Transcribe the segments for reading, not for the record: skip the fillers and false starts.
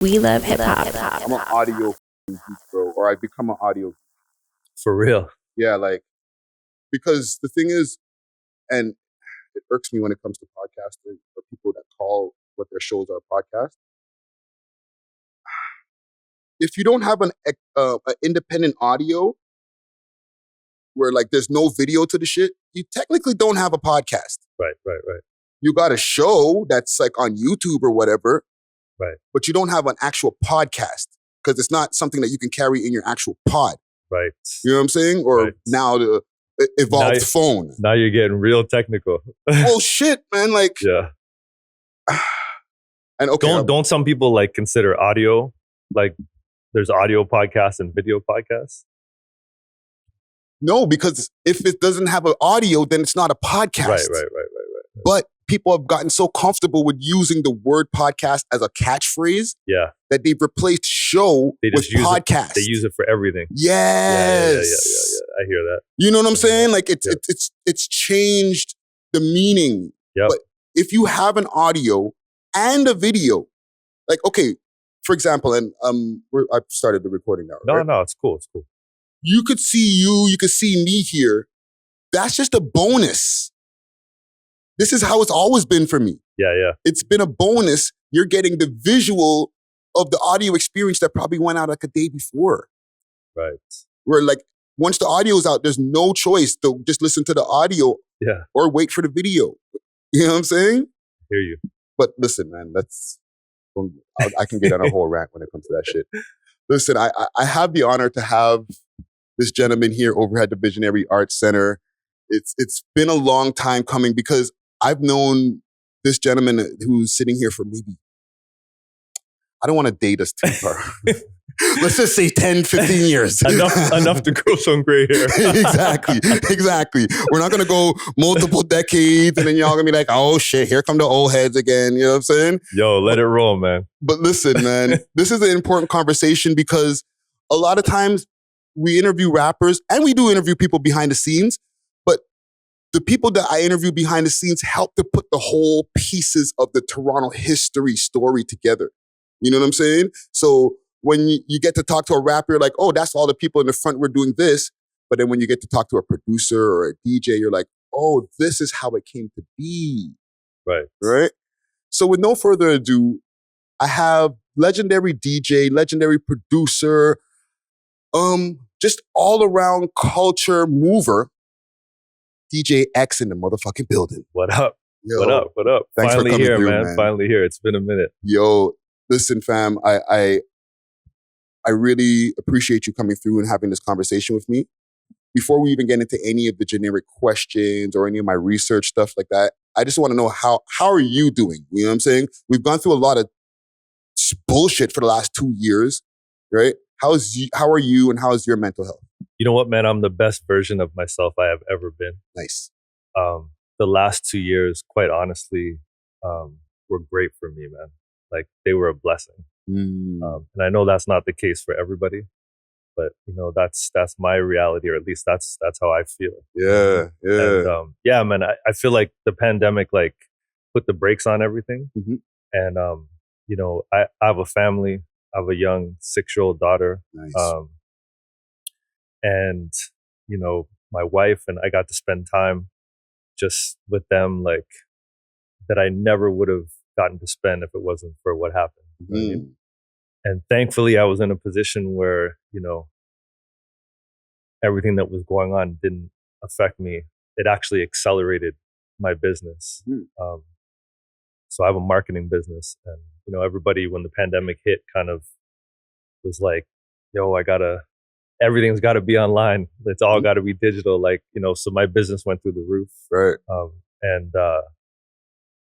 We love hip hop. I'm an audio geek, bro, or I've become an audio. For real. Yeah, like, because the thing is, and it irks me when it comes to podcasting, or people that call what their shows are podcast. If you don't have an independent audio where like there's no video to the shit, you technically don't have a podcast. Right. You got a show that's like on YouTube or whatever, right? But you don't have an actual podcast because it's not something that you can carry in your actual pod. Right. You know what I'm saying? Or right. Now the evolved phone. Now you're getting real technical. Oh shit, man! Like, yeah. And okay, don't some people like consider audio like there's audio podcasts and video podcasts? No, because if it doesn't have an audio, then it's not a podcast. Right. But people have gotten so comfortable with using the word podcast as a catchphrase that they've replaced show with podcast. They use it for everything. Yes. Yeah. I hear that. You know what I'm saying? Like it's changed the meaning. Yep. But if you have an audio and a video, like, okay, for example, and I've started the recording now. No, right? No, it's cool. You could see you could see me here. That's just a bonus. This is how it's always been for me. Yeah. It's been a bonus. You're getting the visual of the audio experience that probably went out like a day before. Right. Where like once the audio's out, there's no choice to just listen to the audio or wait for the video. You know what I'm saying? I hear you. But listen, man, I can get on a whole rant when it comes to that shit. Listen, I have the honor to have this gentleman here over at the Visionary Arts Center. It's been a long time coming because I've known this gentleman who's sitting here for maybe, I don't want to date us too far. Let's just say 10, 15 years. enough to grow some gray hair. Exactly. We're not going to go multiple decades and then y'all going to be like, oh shit, here come the old heads again. You know what I'm saying? Yo, let it roll, man. But listen, man, this is an important conversation because a lot of times we interview rappers and we do interview people behind the scenes, but the people that I interview behind the scenes help to put the whole pieces of the Toronto history story together. You know what I'm saying? So when you get to talk to a rapper, you're like, oh, that's all the people in the front were doing this. But then when you get to talk to a producer or a DJ, you're like, oh, this is how it came to be. Right? So with no further ado, I have legendary DJ, legendary producer, just all around culture mover, DJ X in the motherfucking building. What up? Yo, what up? Thanks Finally for coming here, through, man. Finally here. It's been a minute. Yo, listen, fam, I really appreciate you coming through and having this conversation with me. Before we even get into any of the generic questions or any of my research stuff like that, I just want to know how are you doing? You know what I'm saying? We've gone through a lot of bullshit for the last 2 years, right? How are you and how is your mental health? You know what, man? I'm the best version of myself I have ever been. Nice. The last 2 years, quite honestly, were great for me, man. Like they were a blessing. And I know that's not the case for everybody, but you know, that's my reality, or at least that's how I feel. Yeah. And, yeah, man, I feel like the pandemic like put the brakes on everything. Mm-hmm. And you know, I have a family. I have a young 6-year-old daughter. Nice. And you know, my wife and I got to spend time just with them, like that I never would have gotten to spend if it wasn't for what happened. You know what I mean? And thankfully I was in a position where, you know, everything that was going on didn't affect me. It actually accelerated my business. So I have a marketing business, and, you know, everybody when the pandemic hit kind of was like, yo, everything's got to be online. It's all got to be digital. Like, you know, so my business went through the roof. Right.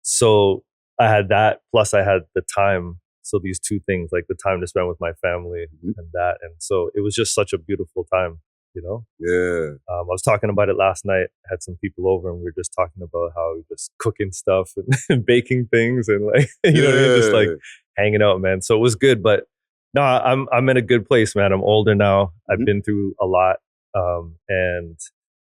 So I had that, plus I had the time. So these two things, like the time to spend with my family and that. And so it was just such a beautiful time, you know? Yeah. I was talking about it last night. I had some people over and we were just talking about how we just cooking stuff and baking things and like, you know what I mean? Just like hanging out, man. So it was good, but no, I'm in a good place, man. I'm older now. I've been through a lot. And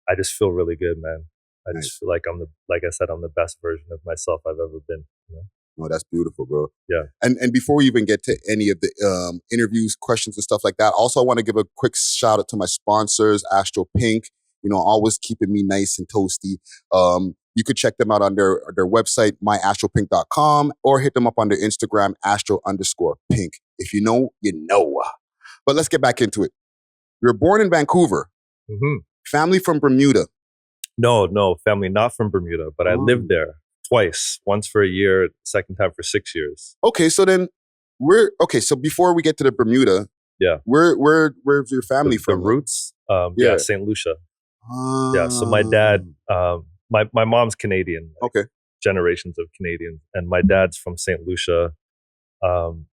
I just feel really good, man. I just feel like like I said, I'm the best version of myself I've ever been. You know? No, that's beautiful, bro. Yeah. And before we even get to any of the interviews, questions, and stuff like that, also I want to give a quick shout out to my sponsors, Astro Pink. Always keeping me nice and toasty. You could check them out on their website, myastropink.com, or hit them up on their Instagram, astro_pink. If you know, you know. But let's get back into it. You were born in Vancouver. Mm-hmm. Family from Bermuda. No, family not from Bermuda, but I lived there twice. Once for a year, second time for 6 years. Okay, so then so before we get to the Bermuda, where's your family from? The roots? St. Lucia. Yeah, so my dad, my mom's Canadian. Okay. Generations of Canadians. And my dad's from St. Lucia,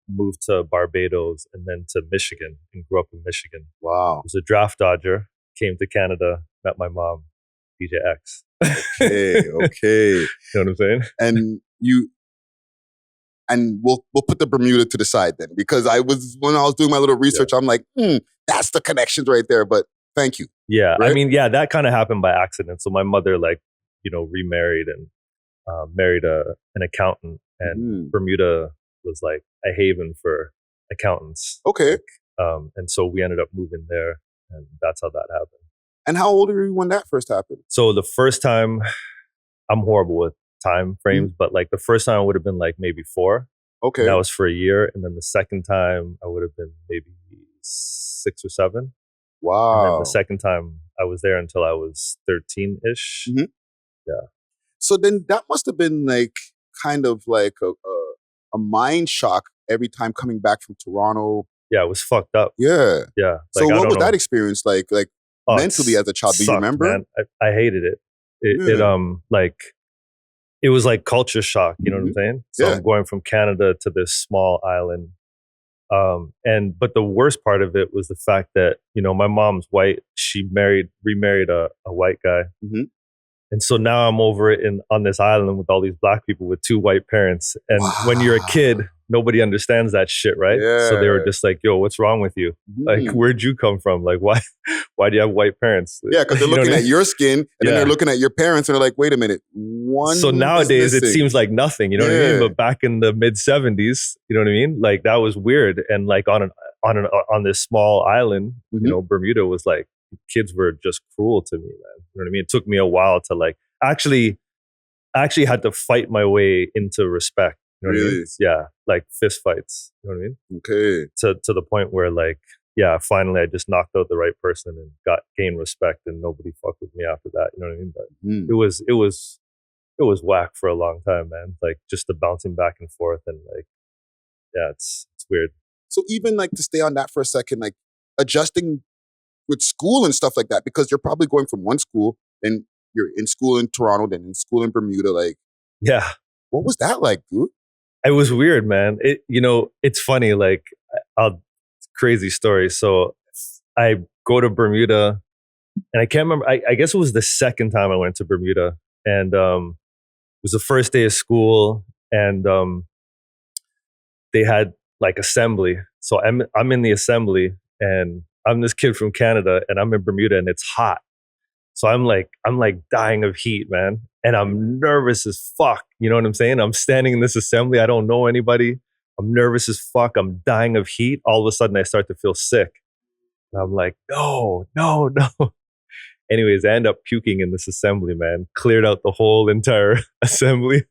moved to Barbados and then to Michigan and grew up in Michigan. Wow. Was a draft dodger, came to Canada, met my mom, DJ X. Okay. You know what I'm saying? And we'll put the Bermuda to the side then, because when I was doing my little research, I'm like, that's the connections right there. But thank you. Yeah. Right? I mean, that kind of happened by accident. So my mother remarried and married an accountant, and Bermuda was like a haven for accountants. Okay. And so we ended up moving there, and that's how that happened. And how old were you when that first happened? So the first time, I'm horrible with time frames, but like the first time I would have been like maybe 4. Okay. And that was for a year. And then the second time I would have been maybe 6 or 7. Wow. And then the second time I was there until I was 13-ish. Mm-hmm. Yeah. So then that must have been like kind of like a mind shock every time coming back from Toronto. Yeah, it was fucked up. Yeah. Yeah. So what was that experience like mentally as a child? Do you remember? Man. I hated it. It was like culture shock. You know what I'm saying? So I'm going from Canada to this small island. But the worst part of it was the fact that, my mom's white. She remarried a white guy. Mm-hmm. And so now I'm over on this island with all these black people with 2 white parents. And when you're a kid, nobody understands that shit, right? Yeah. So they were just like, yo, what's wrong with you? Like, where'd you come from? Like, why do you have white parents? Yeah, because they're looking at your skin and then they're looking at your parents and they're like, wait a minute. So nowadays it seems like nothing, you know what I mean? But back in the mid 70s, you know what I mean? Like that was weird. And like on this small island, Bermuda was like, kids were just cruel to me, man. You know what I mean? It took me a while to like actually had to fight my way into respect. You know what I mean? Yeah, like fist fights. You know what I mean? Okay. To the point where like, finally I just knocked out the right person and gained respect, and nobody fucked with me after that. You know what I mean? But it was whack for a long time, man. Like just the bouncing back and forth, and like, it's weird. So even like to stay on that for a second, like adjusting with school and stuff like that, because you're probably going from one school, then you're in school in Toronto, then in school in Bermuda. Like, what was that like, dude? It was weird, man. It's funny. Like, crazy story. So I go to Bermuda, and I can't remember. I guess it was the second time I went to Bermuda, and it was the first day of school, and they had like assembly. So I'm in the assembly, and I'm this kid from Canada, and I'm in Bermuda, and it's hot. So I'm like dying of heat, man. And I'm nervous as fuck. You know what I'm saying? I'm standing in this assembly. I don't know anybody. I'm nervous as fuck. I'm dying of heat. All of a sudden I start to feel sick. And I'm like, no. Anyways, I end up puking in this assembly, man. Cleared out the whole entire assembly.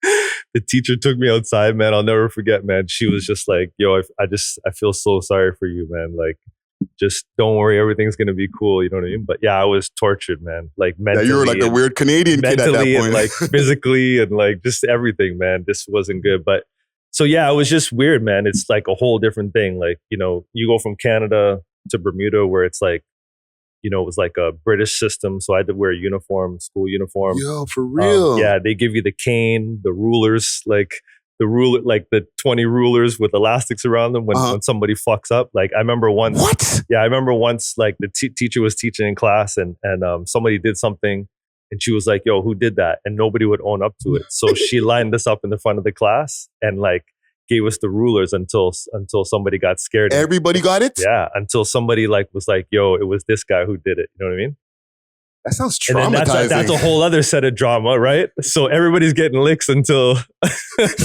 The teacher took me outside, man. I'll never forget, man. She was just like, yo, I feel so sorry for you, man. Like, just don't worry, everything's gonna be cool. You know what I mean? But I was tortured, man. Like mentally, you were like a weird Canadian kid at that point, and like physically, and like just everything, man. This wasn't good. But so it was just weird, man. It's like a whole different thing. Like you go from Canada to Bermuda, where it's like, it was like a British system. So I had to wear a uniform, school uniform. Yo, for real? They give you the cane, the rulers, like the 20 rulers with elastics around them when somebody fucks up. Like I remember once. What? Yeah, I remember once. Like the teacher was teaching in class, and somebody did something, and she was like, "Yo, who did that?" And nobody would own up to it. So she lined us up in the front of the class and like gave us the rulers until somebody got scared. Everybody got it? Yeah, until somebody like was like, "Yo, it was this guy who did it." You know what I mean? That sounds And then traumatizing. that's a whole other set of drama, right? So everybody's getting licks until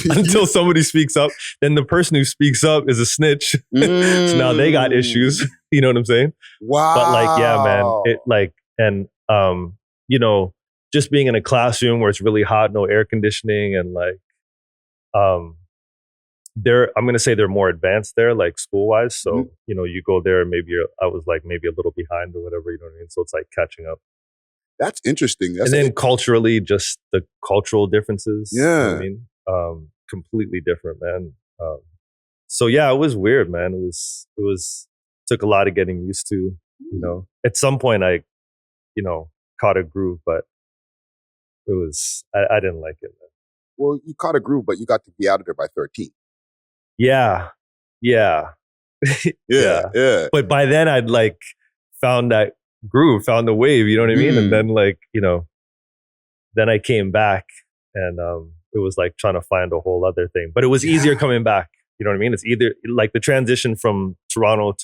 until somebody speaks up. Then the person who speaks up is a snitch. So now they got issues. You know what I'm saying? Wow. But like, yeah, man, it like, and you know, just being in a classroom where it's really hot, no air conditioning, and like, I'm gonna say they're more advanced there, like school wise. So you know, you go there, I was like maybe a little behind or whatever. You know what I mean? So it's like catching up. That's interesting. And then culturally, just the cultural differences. Yeah. You know what I mean? Completely different, man. So yeah, it was weird, man. It was took a lot of getting used to, you know. At some point I, you know, caught a groove, but it was, I didn't like it, man. Well, you caught a groove, but you got to be out of there by 13. Yeah. Yeah. Yeah. But by then I'd like found that groove, found the wave, you know what I mean? And then like, you know, then I came back and it was like trying to find a whole other thing. But it was easier coming back. You know what I mean? It's either like the transition from from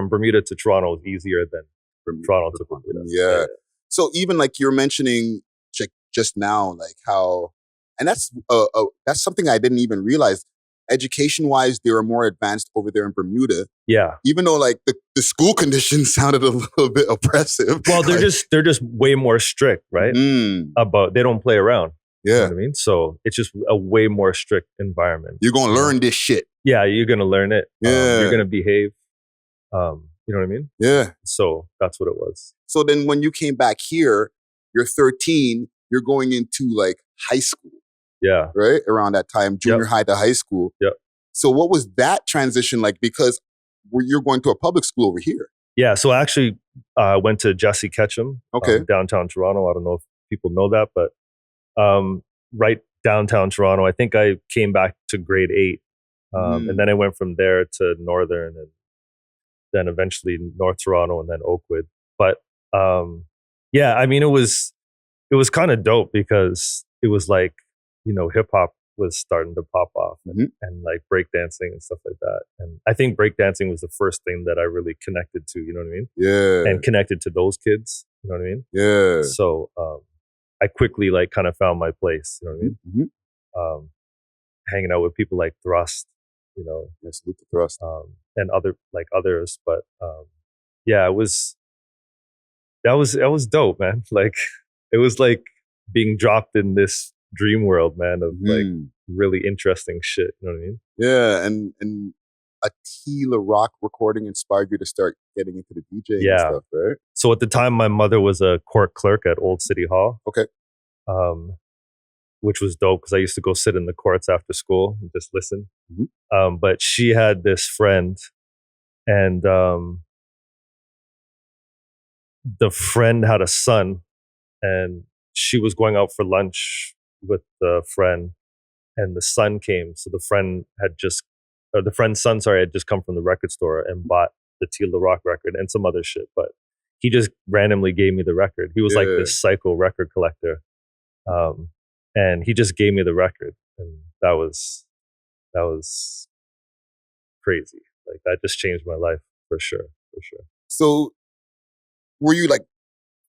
Bermuda to Toronto is easier than from Toronto to Bermuda. Yeah. So even like you're mentioning just now, like how, and that's something I didn't even realize. Education-wise, they were more advanced over there in Bermuda. Yeah. Even though like the school conditions sounded a little bit oppressive. Well, they're just way more strict, right? About they don't play around. Yeah. You know what I mean? So it's just a way more strict environment. You're gonna learn this shit. Yeah, you're gonna learn it. Yeah. You're gonna behave. You know what I mean? Yeah. So that's what it was. So then when you came back here, you're 13, you're going into like high school. Yeah. Right? Around that time, junior high to high school. Yep. So what was that transition like? Because you're going to a public school over here. Yeah. So I actually went to Jesse Ketchum, downtown Toronto. I don't know if people know that, but right downtown Toronto. I think I came back to grade 8. And then I went from there to Northern and then eventually North Toronto and then Oakwood. But yeah, I mean, it was kind of dope because it was like, you know, hip hop was starting to pop off and like breakdancing and stuff like that. And I think breakdancing was the first thing that I really connected to, you know what I mean? Yeah. And connected to those kids, you know what I mean? Yeah. So I quickly like kind of found my place, you know what I mean? Hanging out with people like Thrust, you know. Yes, with the Thrust. And others. But yeah, that was dope, man. Like it was like being dropped in this dream world, man, of like really interesting shit. You know what I mean? Yeah, and a Tila Rock recording inspired you to start getting into the DJing and stuff, right? So at the time, my mother was a court clerk at Old City Hall. Okay. Which was dope because I used to go sit in the courts after school and just listen. But she had this friend, and the friend had a son, and she was going out for lunch with the friend, and the son came. So the friend's son, had just come from the record store and bought the Tila Rock record and some other shit. But he just randomly gave me the record. He was like this psycho record collector. And he just gave me the record. And that was crazy. Like that just changed my life for sure. So were you like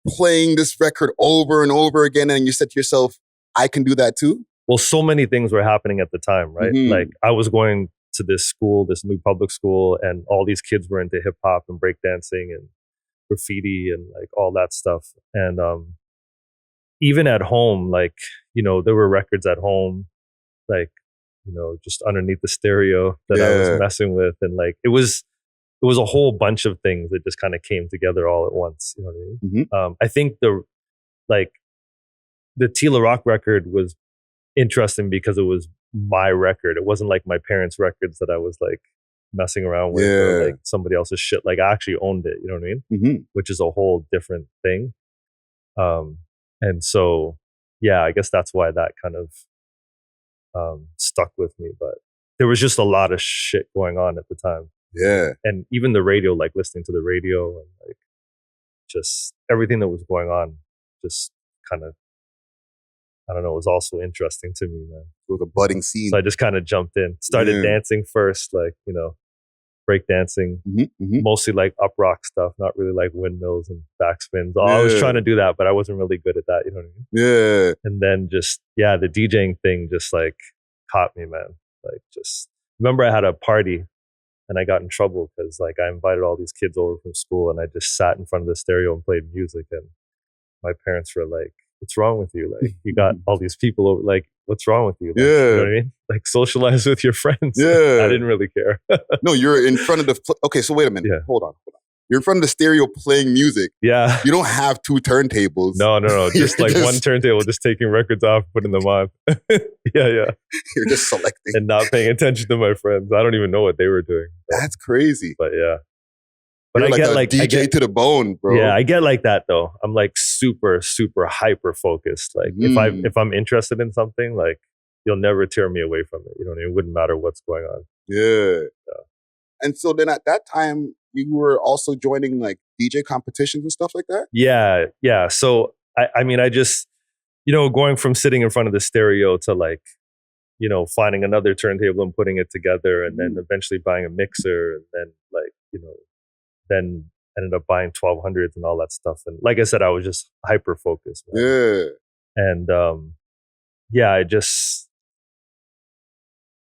playing this record over and over again and you said to yourself, I can do that too? Well, so many things were happening at the time, right? Like I was going to this school, this new public school, and all these kids were into hip hop and breakdancing and graffiti and like all that stuff. And even at home, like, you know, there were records at home, like, you know, just underneath the stereo that I was messing with. And like, it was a whole bunch of things that just kind of came together all at once. You know what I mean? I think the Tila Rock record was interesting because it was my record. It wasn't like my parents' records that I was like messing around with or like somebody else's shit. Like I actually owned it, you know what I mean? Which is a whole different thing. And so, yeah, I guess that's why that kind of stuck with me. But there was just a lot of shit going on at the time. Yeah. And even the radio, like listening to the radio and like just everything that was going on, just kind of, I don't know, it was also interesting to me, man. It was a budding scene. So I just kind of jumped in, started dancing first, like, you know, breakdancing, mostly like up rock stuff, not really like windmills and backspins. I was trying to do that, but I wasn't really good at that. You know what I mean? Yeah. And then just, the DJing thing just like caught me, man. Like just, remember I had a party and I got in trouble because like I invited all these kids over from school and I just sat in front of the stereo and played music, and my parents were like, what's wrong with you? Like, you got all these people over, like, what's wrong with you? Like, you know what I mean? Like, socialize with your friends. Yeah. I didn't really care. No, you're in front of the, okay, so wait a minute. Yeah. Hold on. You're in front of the stereo playing music. Yeah. You don't have two turntables. No. Just like one turntable, just taking records off, putting them on. Yeah. You're just selecting. And not paying attention to my friends. I don't even know what they were doing. That's crazy. But yeah. But You're I get like DJ to the bone, bro. Yeah, I get like that though. I'm like super, super hyper focused. Like if I'm interested in something, like you'll never tear me away from it. You know what I mean? It wouldn't matter what's going on. Yeah. And so then at that time, you were also joining like DJ competitions and stuff like that? Yeah. So I mean, I just, going from sitting in front of the stereo to like, finding another turntable and putting it together, and then eventually buying a mixer, and then like, then ended up buying 1200s and all that stuff. And like I said, I was just hyper focused. Man. Yeah. And I just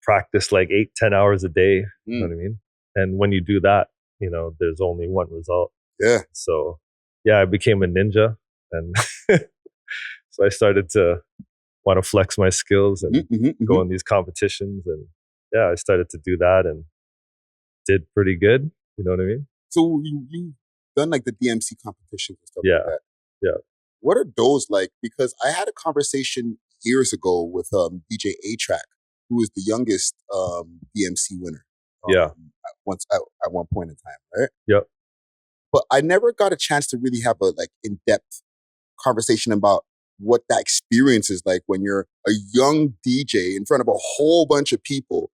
practiced like 8-10 hours a day. You know what I mean? And when you do that, there's only one result. Yeah. So I became a ninja, and so I started to want to flex my skills and go in these competitions. And I started to do that and did pretty good. You know what I mean? So you've done like the DMC competitions and stuff like that. Yeah. What are those like? Because I had a conversation years ago with DJ A-Track, who is the youngest DMC winner. At one point in time, right? Yep. But I never got a chance to really have a like in-depth conversation about what that experience is like when you're a young DJ in front of a whole bunch of people,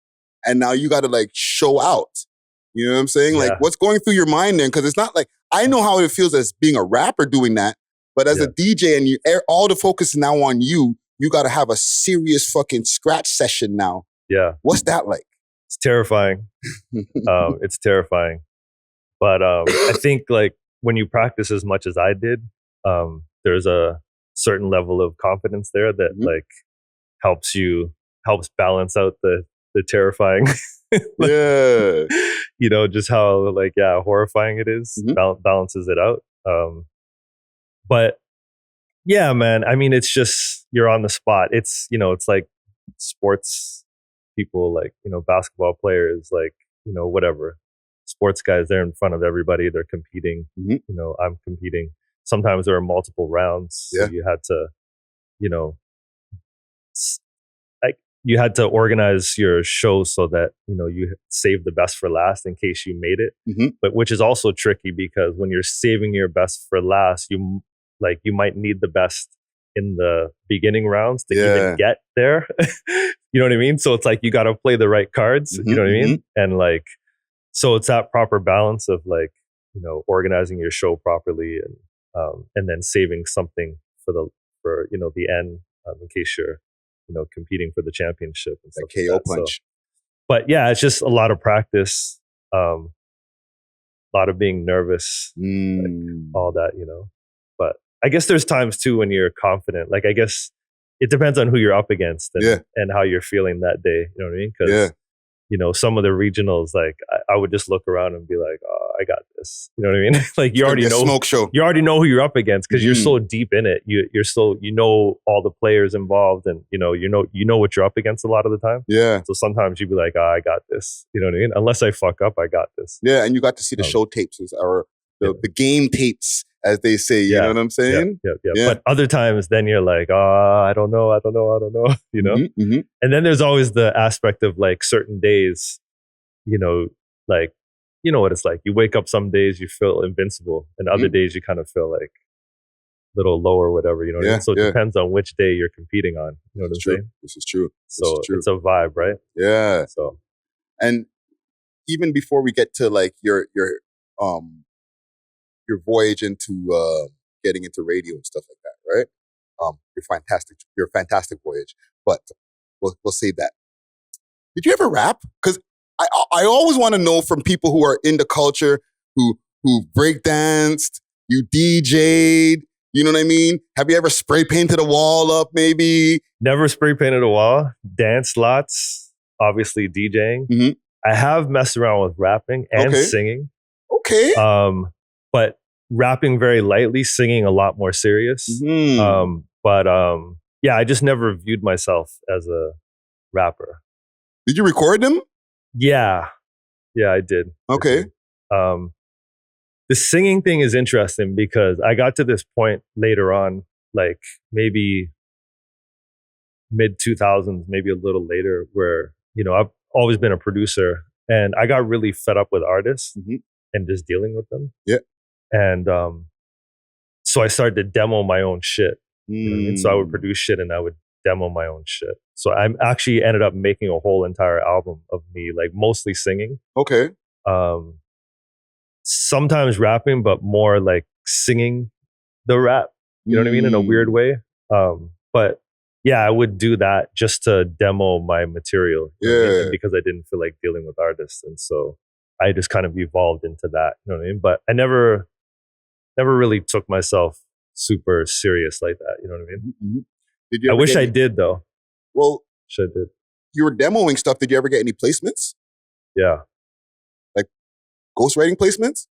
and now you got to like show out. You know what I'm saying? Like, what's going through your mind then? Because it's not like, I know how it feels as being a rapper doing that, but as a DJ and all the focus is now on you, you got to have a serious fucking scratch session now. Yeah. What's that like? It's terrifying. It's terrifying. But I think like when you practice as much as I did, there's a certain level of confidence there that like helps balance out the terrifying. Just how like horrifying it is. Balances it out. But yeah, man, I mean, it's just you're on the spot. It's it's like sports people, like basketball players, like whatever sports guys, they're in front of everybody, they're competing. I'm competing. Sometimes there are multiple rounds, so you had to you had to organize your show so that you save the best for last in case you made it. But which is also tricky, because when you're saving your best for last, you might need the best in the beginning rounds to even get there. You know what I mean? So it's like you got to play the right cards. You know what I mean? And like, so it's that proper balance of like organizing your show properly, and then saving something for the end, in case you're competing for the championship and stuff. KO punch. So, but yeah, it's just a lot of practice, a lot of being nervous, like, all that, But I guess there's times too when you're confident. Like, I guess it depends on who you're up against and how you're feeling that day. You know what I mean? Because some of the regionals, like I would just look around and be like, oh, I got this. You know what I mean? Like you already know, smoke show. You already know who you're up against because you're so deep in it. You're so all the players involved, and you know what you're up against a lot of the time. Yeah. So sometimes you'd be like, oh, I got this. You know what I mean? Unless I fuck up, I got this. Yeah, and you got to see the show tapes or the game tapes, as they say. You know what I'm saying? Yeah. But other times, then you're like, oh, I don't know. You know. And then there's always the aspect of like certain days, like. You know what it's like. You wake up some days, you feel invincible, and other days you kind of feel like a little low or whatever. You know what I mean? So it depends on which day you're competing on. You know what I'm saying? This is true. So it's a vibe, right? Yeah. So, and even before we get to like your voyage into getting into radio and stuff like that, right? You're a fantastic voyage, but we'll save that. Did you ever rap? Because I always want to know from people who are in the culture, who breakdanced, you DJ'd, you know what I mean? Have you ever spray painted a wall up maybe? Never spray painted a wall, danced lots, obviously DJing. Mm-hmm. I have messed around with rapping and singing. Okay. But rapping very lightly, singing a lot more serious. Mm-hmm. Yeah, I just never viewed myself as a rapper. Did you record them? Yeah, I did. Okay. The singing thing is interesting because I got to this point later on, like maybe mid 2000s, maybe a little later, where, you know, I've always been a producer and I got really fed up with artists and just dealing with them. Yeah. And so I started to demo my own shit. You know what I mean? So I would produce shit and I would demo my own shit. So I actually ended up making a whole entire album of me, like mostly singing. Okay. Sometimes rapping, but more like singing the rap. You know what I mean? In a weird way. But yeah, I would do that just to demo my material. Yeah. Because I didn't feel like dealing with artists. And so I just kind of evolved into that. You know what I mean? But I never really took myself super serious like that. You know what I mean? Mm-hmm. Did you I wish I did though. Well, I did. You were demoing stuff. Did you ever get any placements? Yeah. Like ghostwriting placements?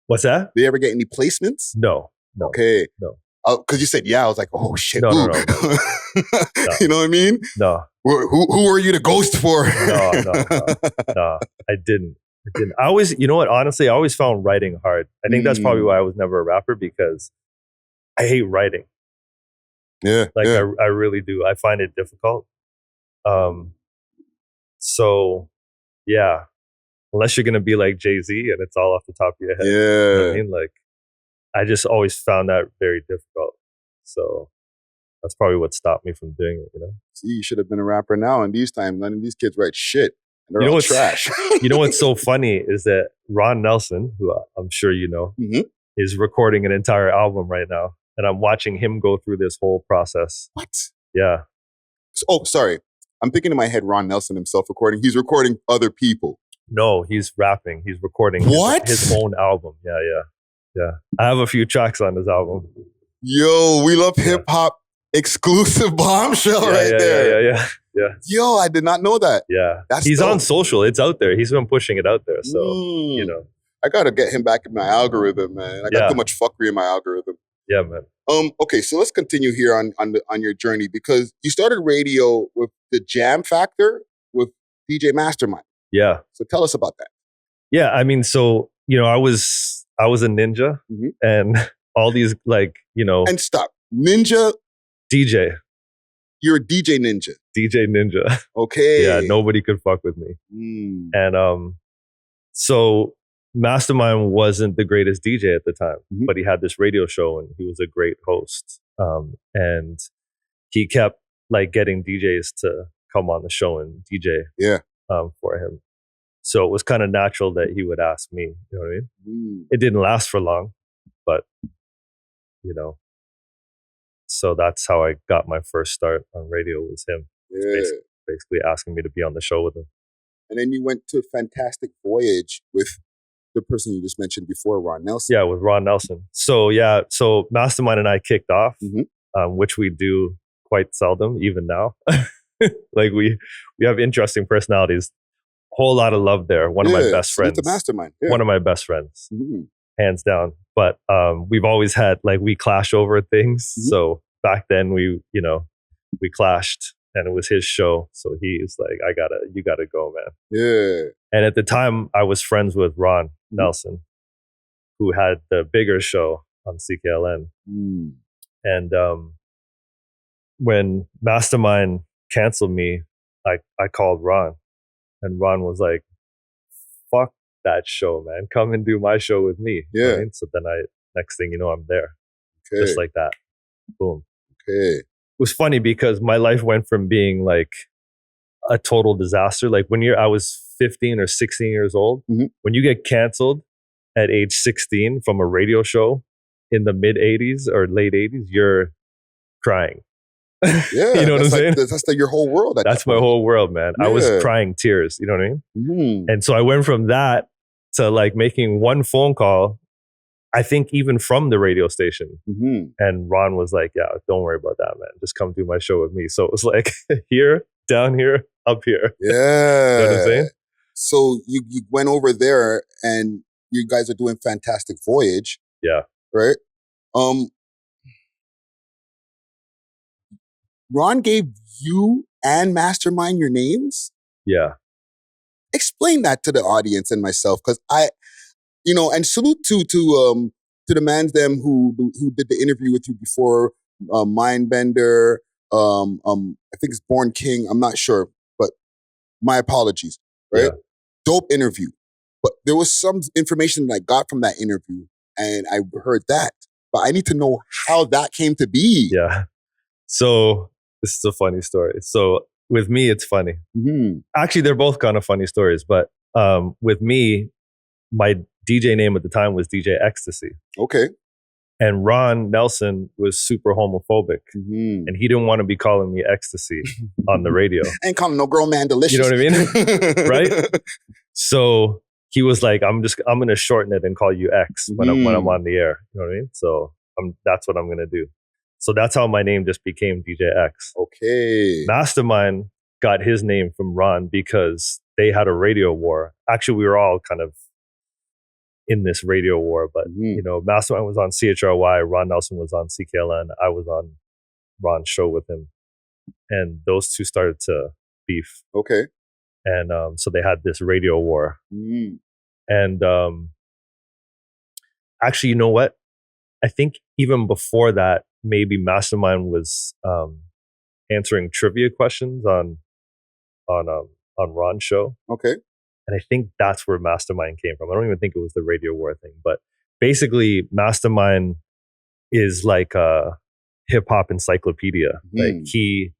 What's that? Did you ever get any placements? No. Okay. No. Because you said, yeah, I was like, oh shit. No. You know what I mean? No. Who are you to ghost for? No. I didn't. I always, you know what, honestly, I always found writing hard. I think that's probably why I was never a rapper, because I hate writing. Yeah. I really do. I find it difficult. So yeah, unless you're going to be like Jay-Z and it's all off the top of your head. Yeah. You know what I mean? Like, I just always found that very difficult. So that's probably what stopped me from doing it, you know? See, you should have been a rapper now. In these times, none of these kids write shit. And they're all trash. You know what's so funny is that Ron Nelson, who I'm sure you know, is recording an entire album right now. And I'm watching him go through this whole process. What? Yeah. Oh, sorry. I'm thinking in my head, Ron Nelson himself recording. He's recording other people. No, he's rapping. He's recording his own album. Yeah. I have a few tracks on his album. Yo, we love hip hop exclusive bombshell there. Yeah. Yo, I did not know that. Yeah. He's on social. It's out there. He's been pushing it out there. So, you know. I got to get him back in my algorithm, man. I got too much fuckery in my algorithm. Yeah, man. Okay, so let's continue here on your journey, because you started radio with the Jam Factor with DJ Mastermind. Yeah. So tell us about that. Yeah, I mean, so, you know, I was a ninja and all these, like, you know. And stop. Ninja? DJ. You're a DJ ninja. DJ ninja. Okay. Yeah, nobody could fuck with me. And so Mastermind wasn't the greatest DJ at the time, but he had this radio show and he was a great host. And he kept like getting DJs to come on the show and DJ for him. So it was kind of natural that he would ask me, you know what I mean? It didn't last for long, but you know, so that's how I got my first start on radio, was him. Basically asking me to be on the show with him. And then you went to Fantastic Voyage with the person you just mentioned before, Ron Nelson. Yeah, with Ron Nelson. So Mastermind and I kicked off, which we do quite seldom, even now. Like we have interesting personalities. Whole lot of love there. One of my best friends. It's a mastermind. Yeah. One of my best friends, hands down. But we've always had, like, we clash over things. So back then we clashed, and it was his show. So he's like, you gotta go, man. Yeah. And at the time I was friends with Ron Nelson, who had the bigger show on CKLN. And when Mastermind canceled me, I called Ron, and Ron was like, fuck that show, man. Come and do my show with me. Yeah. Right? So then next thing you know, I'm there. Okay. Just like that. Boom. Okay. It was funny because my life went from being like a total disaster. Like I was 15 or 16 years old. When you get canceled at age 16 from a radio show in the mid 80s or late 80s, you're crying. Yeah, You know what I'm saying? That's like your whole world. That's my whole world, man. I was crying tears. You know what I mean? Mm-hmm. And so I went from that to like making one phone call, I think even from the radio station. Mm-hmm. And Ron was like, yeah, don't worry about that, man. Just come do my show with me. So it was like here, down here, up here. Yeah. You know what I'm saying? So you went over there and you guys are doing Fantastic Voyage. Yeah. Right? Ron gave you and Mastermind your names? Yeah. Explain that to the audience and myself, because and salute to the mans them who did the interview with you before, Mindbender, I think it's Born King, I'm not sure, but my apologies, right? Yeah. Dope interview. But there was some information that I got from that interview, and I heard that. But I need to know how that came to be. Yeah. So this is a funny story. So with me, it's funny. Mm-hmm. Actually, they're both kind of funny stories. But with me, my DJ name at the time was DJ Ecstasy. Okay. And Ron Nelson was super homophobic. Mm-hmm. And he didn't want to be calling me Ecstasy on the radio. Ain't calling no girl man delicious. You know what I mean? Right? So he was like, I'm going to shorten it and call you X when I'm on the air. You know what I mean? So that's what I'm going to do. So that's how my name just became DJ X. Okay. Mastermind got his name from Ron because they had a radio war. Actually, we were all kind of in this radio war, but Mastermind was on CHRY, Ron Nelson was on CKLN, I was on Ron's show with him, and those two started to beef. Okay. And so they had this radio war. And actually, you know what? I think even before that, maybe Mastermind was answering trivia questions on Ron's show. Okay. And I think that's where Mastermind came from. I don't even think it was the radio war thing, but basically Mastermind is like a hip hop encyclopedia. Like he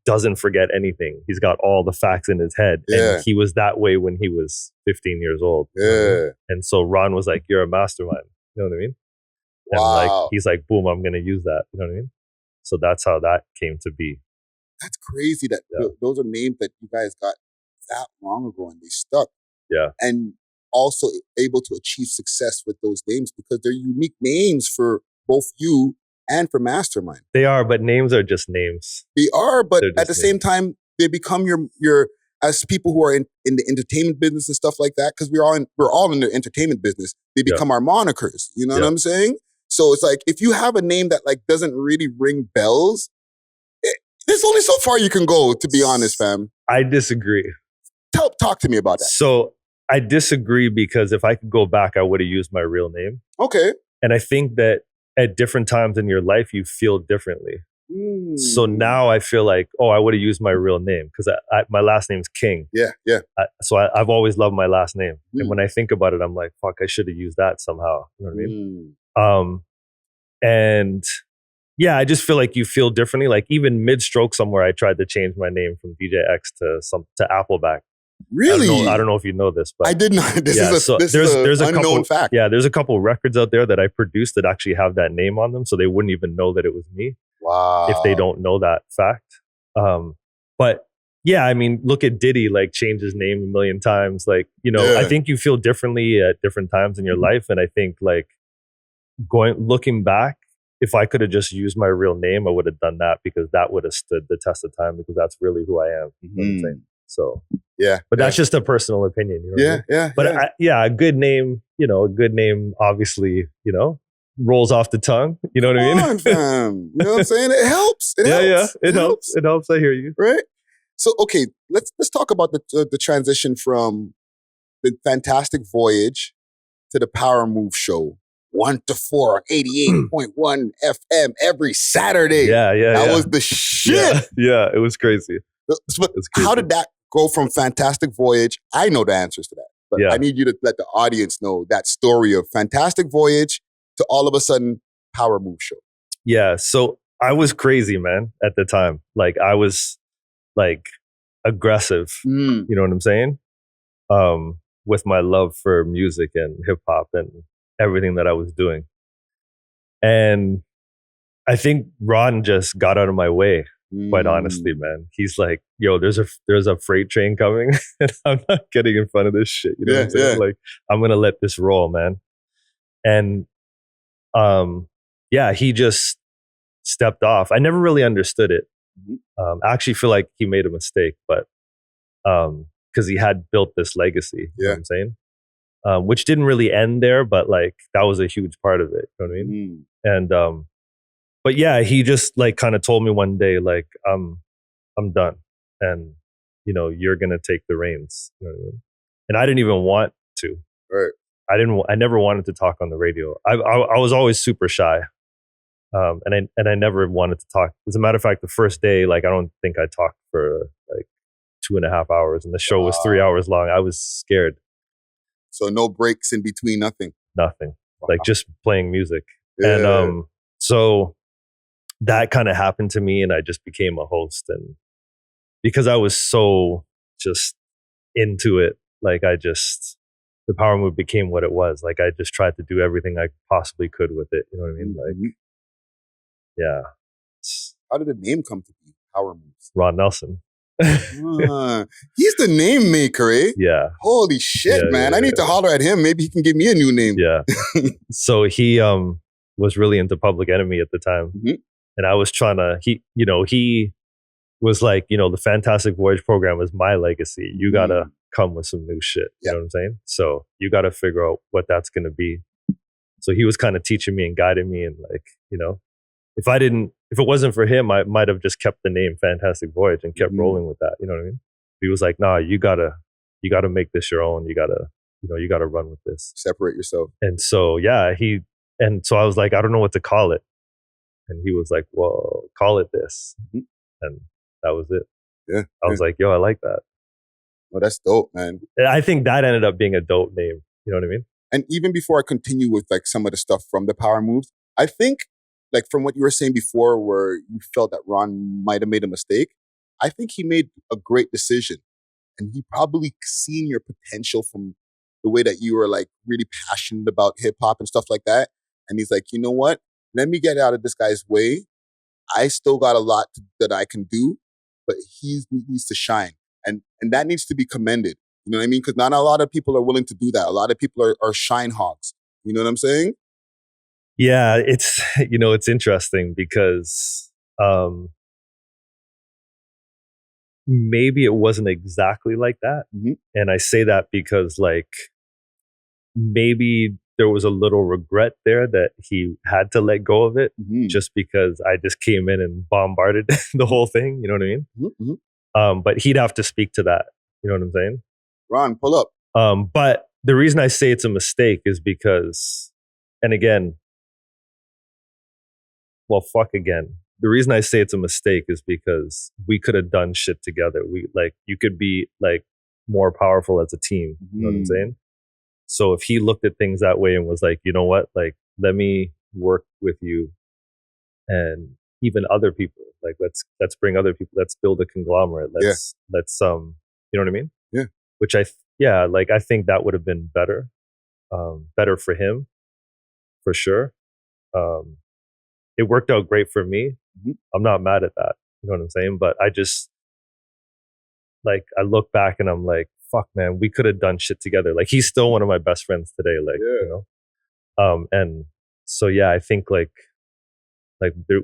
doesn't forget anything. He's got all the facts in his head. Yeah. And he was that way when he was 15 years old. Yeah. And so Ron was like, you're a mastermind. You know what I mean? And wow. he's like, boom, I'm going to use that. You know what I mean? So that's how that came to be. That's crazy that those are names that you guys got that long ago and they stuck. Yeah. And also able to achieve success with those names because they're unique names for both you and for Mastermind. They are, but names are just names. They are, but at the same time, they become your as people who are in the entertainment business and stuff like that, because we're all in the entertainment business, they become our monikers. You know what I'm saying? So it's like, if you have a name that like doesn't really ring bells, there's only so far you can go, to be honest, fam. I disagree. Talk to me about that. So I disagree because if I could go back, I would have used my real name. Okay. And I think that at different times in your life, you feel differently. So now I feel like, I would have used my real name because my last name's King. Yeah, yeah. So I've always loved my last name. And when I think about it, I'm like, fuck, I should have used that somehow. You know what I mean? And yeah, I just feel like you feel differently. Like even mid-stroke somewhere, I tried to change my name from DJ X to Appleback. Really? I don't know if you know this, but I did not. This is an unknown fact. Yeah, there's a couple records out there that I produced that actually have that name on them, so they wouldn't even know that it was me. Wow. If they don't know that fact. But yeah, I mean, look at Diddy, like change his name a million times. Like, I think you feel differently at different times in your life. And I think like looking back, if I could have just used my real name, I would have done that because that would have stood the test of time because that's really who I am. You know what I'm saying? So yeah, but that's just a personal opinion. You know what I mean? But a good name, obviously, rolls off the tongue. You know what I mean? On, fam. You know what I'm saying? It helps. It helps. It helps. It helps. I hear you. Right. So okay, let's talk about the transition from the Fantastic Voyage to the Power Move Show. 1 to 4 on 88.1 FM every Saturday. Yeah. That was the shit. Yeah, it was crazy. But how did that go from Fantastic Voyage? I know the answers to that, but I need you to let the audience know that story of Fantastic Voyage to all of a sudden Power Move Show. Yeah, so I was crazy, man, at the time. Like I was like aggressive. You know what I'm saying? With my love for music and hip hop and everything that I was doing. And I think Ron just got out of my way. Quite honestly, man, he's like, "Yo, there's a freight train coming, and I'm not getting in front of this shit." You know what I'm saying? Like, I'm gonna let this roll, man. And yeah, he just stepped off. I never really understood it. I actually feel like he made a mistake, but because he had built this legacy, you know what I'm saying? Which didn't really end there, but like that was a huge part of it. You know what I mean? And but yeah, he just like kind of told me one day, like, I'm done, and you know, you're gonna take the reins. You know what I mean? And I didn't even want to. Right. I never wanted to talk on the radio. I was always super shy, and I never wanted to talk. As a matter of fact, the first day, like, I don't think I talked for like 2.5 hours, and the show was 3 hours long. I was scared. So no breaks in between, nothing. Like just playing music, and so that kind of happened to me, and I just became a host, and because I was so just into it, like the power move became what it was. Like I just tried to do everything I possibly could with it. You know what I mean? Like, yeah. How did the name come to be? Power moves. Ron Nelson. He's the name maker, eh? Yeah. Holy shit, man. I need to holler at him. Maybe he can give me a new name. Yeah. So he was really into Public Enemy at the time. And I was trying to, he was like, the Fantastic Voyage program is my legacy. You got to come with some new shit. You know what I'm saying? So you got to figure out what that's going to be. So he was kind of teaching me and guiding me, and like, if it wasn't for him, I might have just kept the name Fantastic Voyage and kept rolling with that. You know what I mean? He was like, nah, you gotta make this your own. You gotta run with this. Separate yourself. And so, so I was like, I don't know what to call it. And he was like, well, call it this. And that was it. Yeah. I was like, yo, I like that. Oh, that's dope, man. And I think that ended up being a dope name. You know what I mean? And even before I continue with like some of the stuff from the Power Moves, I think like from what you were saying before, where you felt that Ron might have made a mistake, I think he made a great decision. And he probably seen your potential from the way that you were like really passionate about hip hop and stuff like that. And he's like, you know what? Let me get out of this guy's way. I still got a lot that I can do, but he needs to shine. And that needs to be commended. You know what I mean? Because not a lot of people are willing to do that. A lot of people are shine hogs. You know what I'm saying? Yeah, it's interesting because maybe it wasn't exactly like that. And I say that because like maybe there was a little regret there that he had to let go of it just because I just came in and bombarded the whole thing. You know what I mean? But he'd have to speak to that. You know what I'm saying? Ron, pull up. But the reason I say it's a mistake is because, and again, well, fuck again. The reason I say it's a mistake is because we could have done shit together. You could be like more powerful as a team. You know what I'm saying? So if he looked at things that way and was like, you know what, like, let me work with you and even other people, like, let's bring other people, let's build a conglomerate. Let's, you know what I mean? Yeah. Which I think that would have been better for him, for sure. It worked out great for me. I'm not mad at that. You know what I'm saying? But I just, like, I look back and I'm like, fuck, man, we could have done shit together. Like, he's still one of my best friends today. Like, and so, yeah, I think like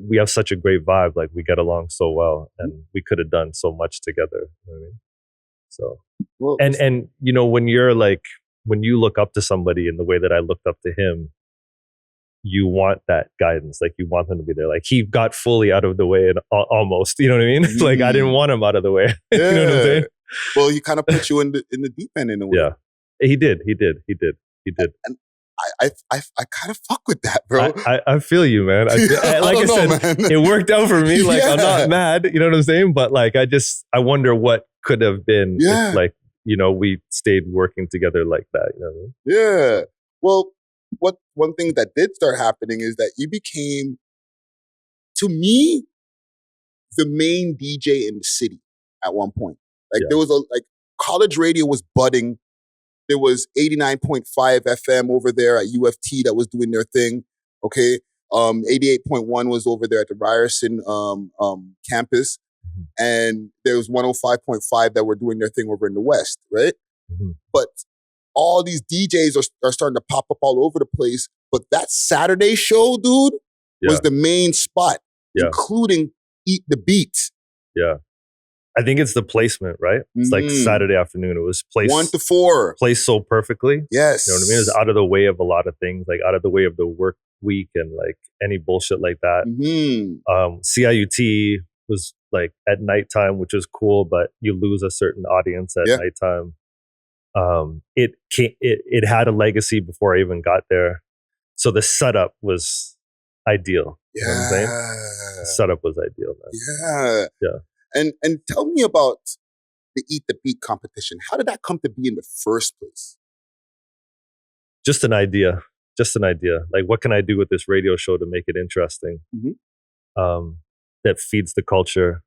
we have such a great vibe. Like, we get along so well, and we could have done so much together. You know what I mean? So, well, and when you look up to somebody in the way that I looked up to him, you want that guidance. Like, you want them to be there. Like, he got fully out of the way and almost, you know what I mean? Like, I didn't want him out of the way. You know what I'm saying? Well, he kind of put you in the deep end in a way. Yeah, he did. And I kind of fuck with that, bro. I feel you, man. Like I said, man, it worked out for me. Like, I'm not mad. You know what I'm saying? But like, I wonder what could have been if, like, we stayed working together like that. You know what I mean? Yeah. Well, one thing that did start happening is that you became, to me, the main DJ in the city at one point. Like, there was college radio was budding. There was 89.5 FM over there at UFT that was doing their thing. Okay. 88.1 was over there at the Ryerson campus. Mhm. And there was 105.5 that were doing their thing over in the West, right? Mhm. But all these DJs are starting to pop up all over the place. But that Saturday show, dude, was the main spot, including Eat the Beat. Yeah. I think it's the placement, right? It's like Saturday afternoon. It was placed 1 to 4. Placed so perfectly. Yes. You know what I mean? It was out of the way of a lot of things, like out of the way of the work week and like any bullshit like that. CIUT was like at nighttime, which is cool, but you lose a certain audience at nighttime. It had a legacy before I even got there. So the setup was ideal. You know what I'm saying? The setup was ideal, man. Yeah. And tell me about the Eat the Beat competition. How did that come to be in the first place? Just an idea. Like, what can I do with this radio show to make it interesting? That feeds the culture.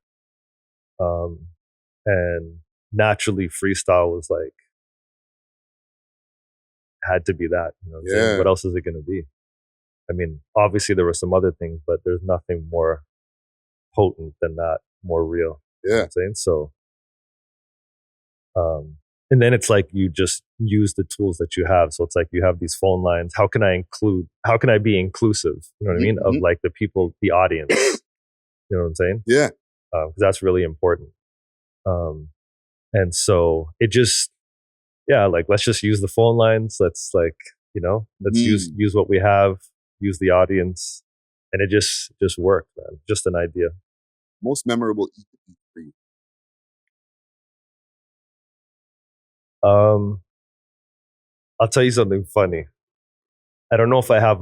And naturally, freestyle was like, had to be that. You know what I'm saying? What else is it going to be? I mean, obviously there were some other things, but there's nothing more potent than that, more real. You know what I'm saying? So, and then it's like you just use the tools that you have. So it's like you have these phone lines. How can I be inclusive? You know what I mean? Of like the people, the audience. You know what I'm saying? Yeah. Because that's really important. And so it just, like, let's just use the phone lines. Let's like, let's use what we have, use the audience. And it just worked, man. Just an idea. Most memorable Eat the Beat for you? I'll tell you something funny. I don't know if I have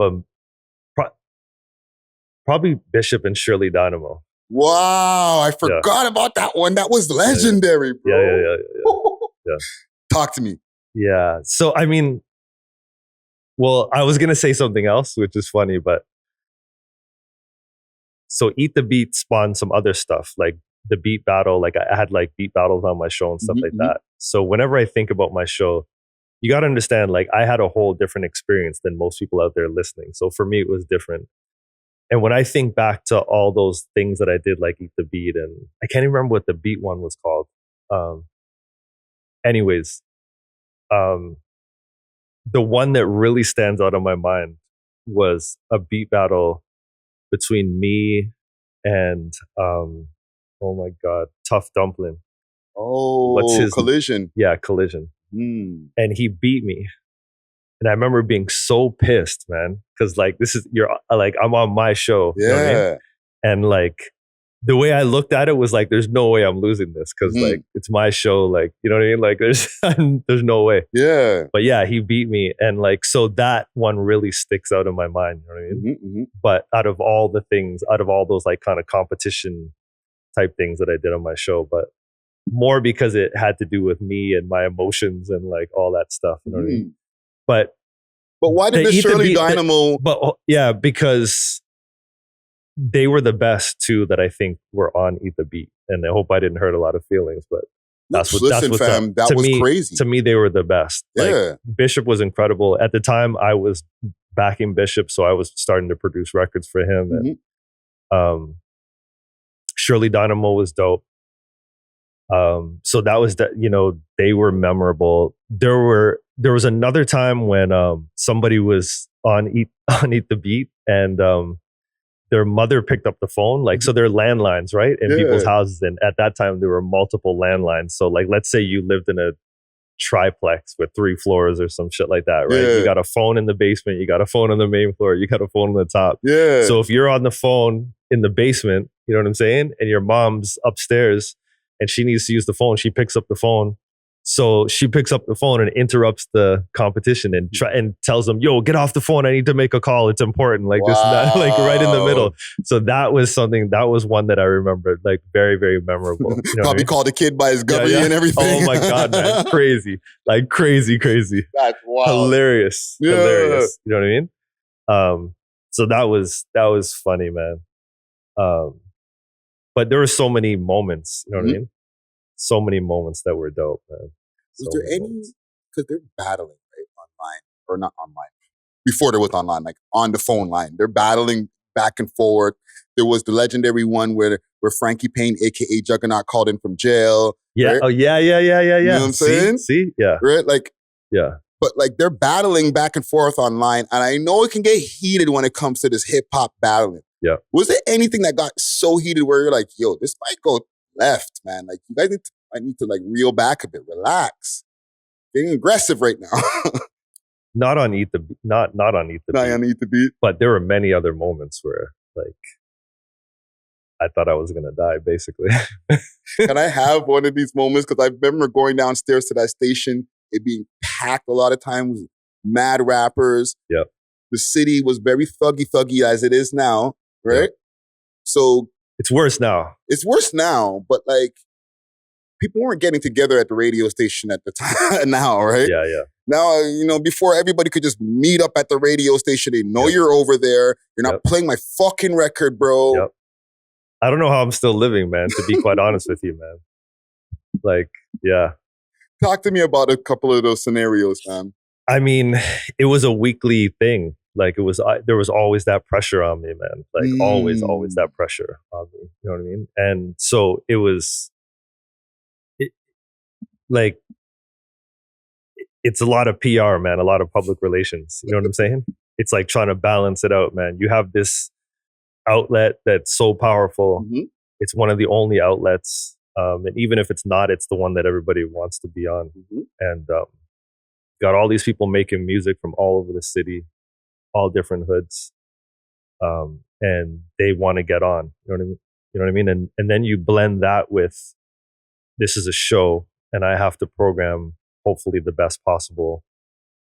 probably Bishop and Shirley Dynamo. Wow, I forgot about that one. That was legendary, bro. Yeah. Talk to me. Yeah. So, I mean, well, I was going to say something else, which is funny, but so Eat the Beat spawned some other stuff, like the beat battle. Like I had like beat battles on my show and stuff like that. So whenever I think about my show, you got to understand, like I had a whole different experience than most people out there listening. So for me, it was different. And when I think back to all those things that I did, like Eat the Beat, and I can't even remember what the beat one was called. Anyways, the one that really stands out in my mind was a beat battle between me and oh my God, Tough Dumpling. Oh, Collision. Yeah, Collision. And he beat me. And I remember being so pissed, man, because like I'm on my show. You know what I mean? And like the way I looked at it was like, there's no way I'm losing this because like it's my show. Like, you know what I mean? Like there's no way. Yeah. But yeah, he beat me, and like so that one really sticks out in my mind. You know what I mean? But out of all those like kind of competition type things that I did on my show, but more because it had to do with me and my emotions and like all that stuff. You know what I mean? But why did the Shirley Dynamo? Because they were the best two that I think were on Eat the Beat, and I hope I didn't hurt a lot of feelings. But that was crazy. To me, they were the best. Yeah, like, Bishop was incredible at the time. I was backing Bishop, so I was starting to produce records for him, and Shirley Dynamo was dope. So that was they were memorable. There was another time when somebody was on Eat the Beat, and their mother picked up the phone. Like, so there are landlines, right, in people's houses, and at that time there were multiple landlines. So like, let's say you lived in a triplex with 3 floors or some shit like that, right? You got a phone in the basement, you got a phone on the main floor, you got a phone on the top. So if you're on the phone in the basement, you know what I'm saying, and your mom's upstairs and she needs to use the phone, she picks up the phone. So she picks up the phone and interrupts the competition and tells them, "Yo, get off the phone. I need to make a call. It's important." Like this and that, like right in the middle. So that was one that I remembered, like very, very memorable. You know Probably called a kid by his gubby and everything. Oh my God, man. Crazy. Like crazy. That's wild. Hilarious. Hilarious. You know what I mean? So that was funny, man. But there were so many moments, you know what I mean? So many moments that were dope, man. Was there any, because they're battling, right, online, or not online, before there was online, like on the phone line. They're battling back and forth. There was the legendary one where Frankie Payne, aka Juggernaut, called in from jail. Yeah. Right? Oh yeah. You know what I'm saying? See? Yeah. Right? Like, yeah. But like they're battling back and forth online. And I know it can get heated when it comes to this hip hop battling. Yeah. Was there anything that got so heated where you're like, yo, this might go left, man? Like you guys need to like reel back a bit, relax. Getting aggressive right now. Not on Eat the Beat. Not on Eat the Not Beat. on Eat the Beat. But there were many other moments where like I thought I was gonna die, basically. Can I have one of these moments? Because I remember going downstairs to that station, it being packed a lot of times, mad rappers. Yep. The city was very thuggy as it is now, right? Yep. So it's worse now. It's worse now, but like people weren't getting together at the radio station at the time now, right? Yeah, yeah. Now, before everybody could just meet up at the radio station. They know you're over there. You're not playing my fucking record, bro. Yep. I don't know how I'm still living, man, to be quite honest with you, man. Like, yeah. Talk to me about a couple of those scenarios, man. I mean, it was a weekly thing. Like there was always that pressure on me, man. Like always that pressure on me. You know what I mean? And so it's a lot of PR, man, a lot of public relations. You know what I'm saying? It's like trying to balance it out, man. You have this outlet that's so powerful. Mm-hmm. It's one of the only outlets. And even if it's not, it's the one that everybody wants to be on. Mm-hmm. And got all these people making music from all over the city, all different hoods. And they want to get on. You know what I mean? And then you blend that with, this is a show and I have to program hopefully the best possible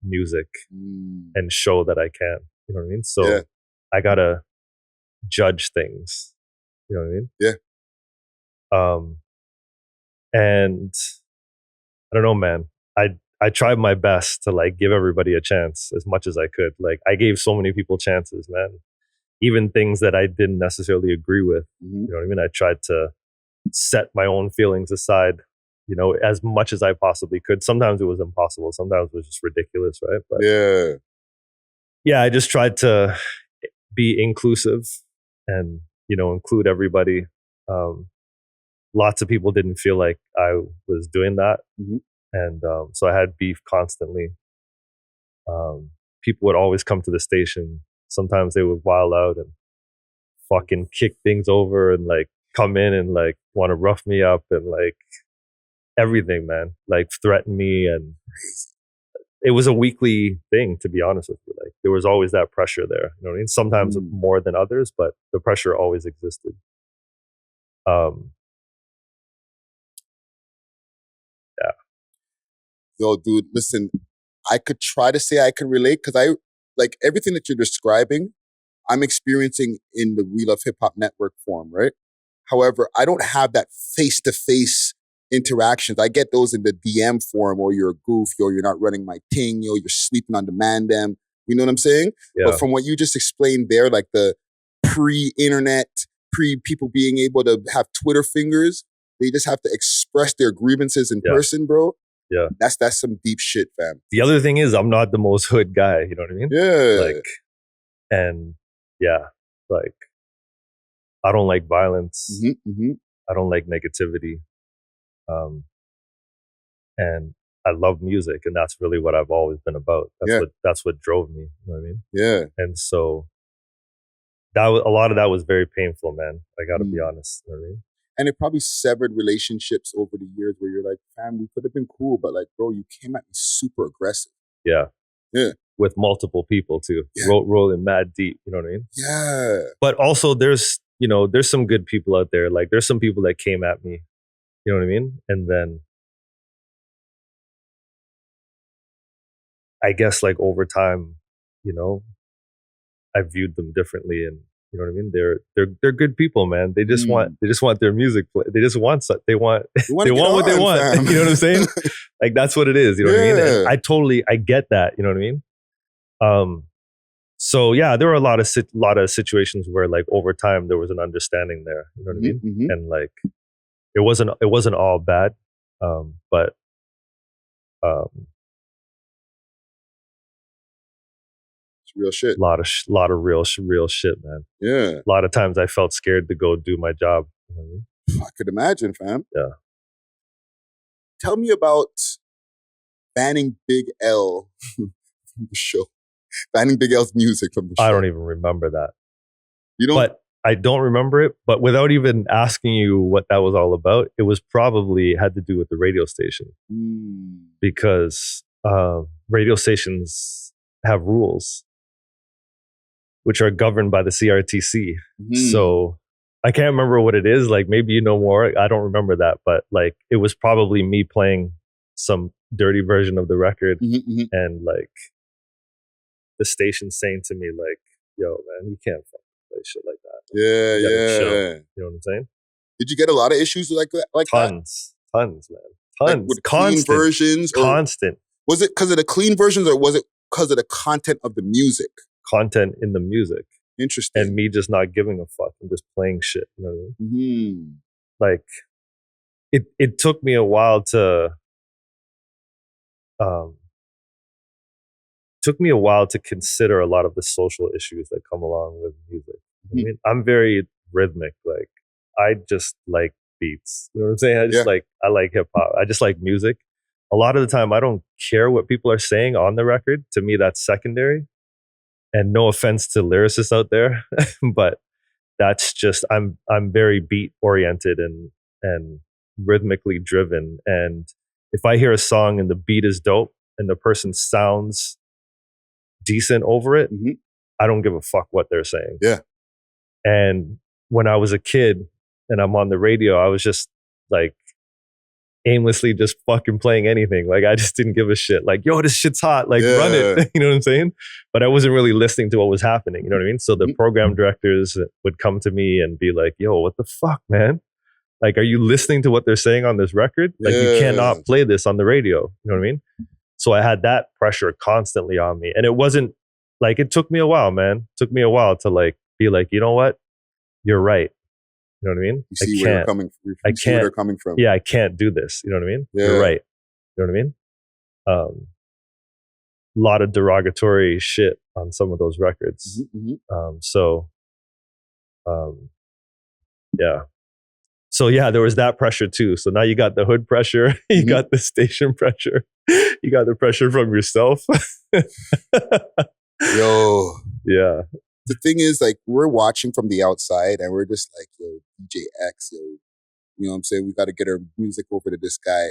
music and show that I can. You know what I mean? So I gotta judge things. You know what I mean? Yeah. And I don't know, man. I tried my best to like give everybody a chance as much as I could. Like I gave so many people chances, man. Even things that I didn't necessarily agree with. Mm-hmm. You know what I mean? I tried to set my own feelings aside, as much as I possibly could. Sometimes it was impossible. Sometimes it was just ridiculous, right? But yeah, I just tried to be inclusive and, include everybody. Lots of people didn't feel like I was doing that. Mm-hmm. And so I had beef constantly. People would always come to the station. Sometimes they would wild out and fucking kick things over and like come in and like want to rough me up and like everything, man, like threaten me. And it was a weekly thing, to be honest with you. Like there was always that pressure there. You know what I mean? Sometimes more than others, but the pressure always existed. Yeah. Yo, dude, listen, I could try to say I can relate because I like everything that you're describing, I'm experiencing in the We Love Hip Hop Network form, right? However, I don't have that face-to-face interactions. I get those in the DM form, or you're a goof, yo, you're not running my thing, yo, you're sleeping on demand, them. You know what I'm saying? Yeah. But from what you just explained there, like the pre-internet, pre-people being able to have Twitter fingers, they just have to express their grievances in person, bro. Yeah. That's some deep shit, fam. The other thing is I'm not the most hood guy, you know what I mean? Yeah. Like, and yeah, like I don't like violence. Mm-hmm, mm-hmm. I don't like negativity. And I love music, and that's really what I've always been about. That's what drove me, you know what I mean? Yeah. And so a lot of that was very painful, man. I gotta be honest, you know what I mean? And it probably severed relationships over the years where you're like, fam, we could have been cool, but like, bro, you came at me super aggressive. Yeah. Yeah. With multiple people too. Yeah. Rolling mad deep, you know what I mean? Yeah. But also there's some good people out there. Like there's some people that came at me, you know what I mean? And then I guess like over time, I viewed them differently, and you know what I mean? They're good people, man. They just want their music play. They just want they want what they want. Fam. You know what I'm saying? Like that's what it is. You know what I mean? And I get that. You know what I mean? So yeah, there were a lot of situations where like over time there was an understanding there. You know what I mean? Mm-hmm. And like it wasn't all bad, but It's real shit. Lot of real shit, man. Yeah. A lot of times I felt scared to go do my job. You know what I mean? I could imagine, fam. Yeah. Tell me about banning Big L from the show. Banning Big L's music from the show. I don't even remember that. You don't? But I don't remember it. But without even asking you what that was all about, it was probably had to do with the radio station. Because radio stations have rules which are governed by the CRTC. So I can't remember what it is. Like, maybe you know more. I don't remember that. But like, it was probably me playing some dirty version of the record. And like the station saying to me like, yo, man, you can't fucking play shit like that. Yeah. Chill. You know what I'm saying? Did you get a lot of issues like that? Tons, man. Tons. Like with clean versions? Constant. Was it because of the clean versions or was it because of the content of the music? Content in the music. Interesting. And me just not giving a fuck and just playing shit. You know what I mean? Like, it took me a while to consider a lot of the social issues that come along with music. I mean, I'm very rhythmic. Like, I just like beats. You know what I'm saying? I like hip hop. I just like music. A lot of the time, I don't care what people are saying on the record. To me, that's secondary. And no offense to lyricists out there, but that's just, I'm very beat oriented and rhythmically driven. And if I hear a song and the beat is dope and the person sounds decent over it, I don't give a fuck what they're saying. Yeah. And when I was a kid and I'm on the radio, I was just like aimlessly just fucking playing anything. Like, I just didn't give a shit. Like, yo, this shit's hot. Like, run it. You know what I'm saying? But I wasn't really listening to what was happening. You know what I mean? So the program directors would come to me and be like, yo, what the fuck, man? Like, are you listening to what they're saying on this record? Like, you cannot play this on the radio. You know what I mean? So I had that pressure constantly on me. And it wasn't like, it took me a while, man. It took me a while to like, be like, you know what? You're right. You know what I mean? You see where they're coming from. Yeah, I can't do this. You know what I mean? Yeah. You're right. You know what I mean? A lot of derogatory shit on some of those records. Yeah. So yeah, there was that pressure too. So now you got the hood pressure, you got the station pressure, you got the pressure from yourself. Yo. Yeah. The thing is, like, we're watching from the outside and we're just like, yo, DJ X, yo, you know what I'm saying? We got to get our music over to this guy.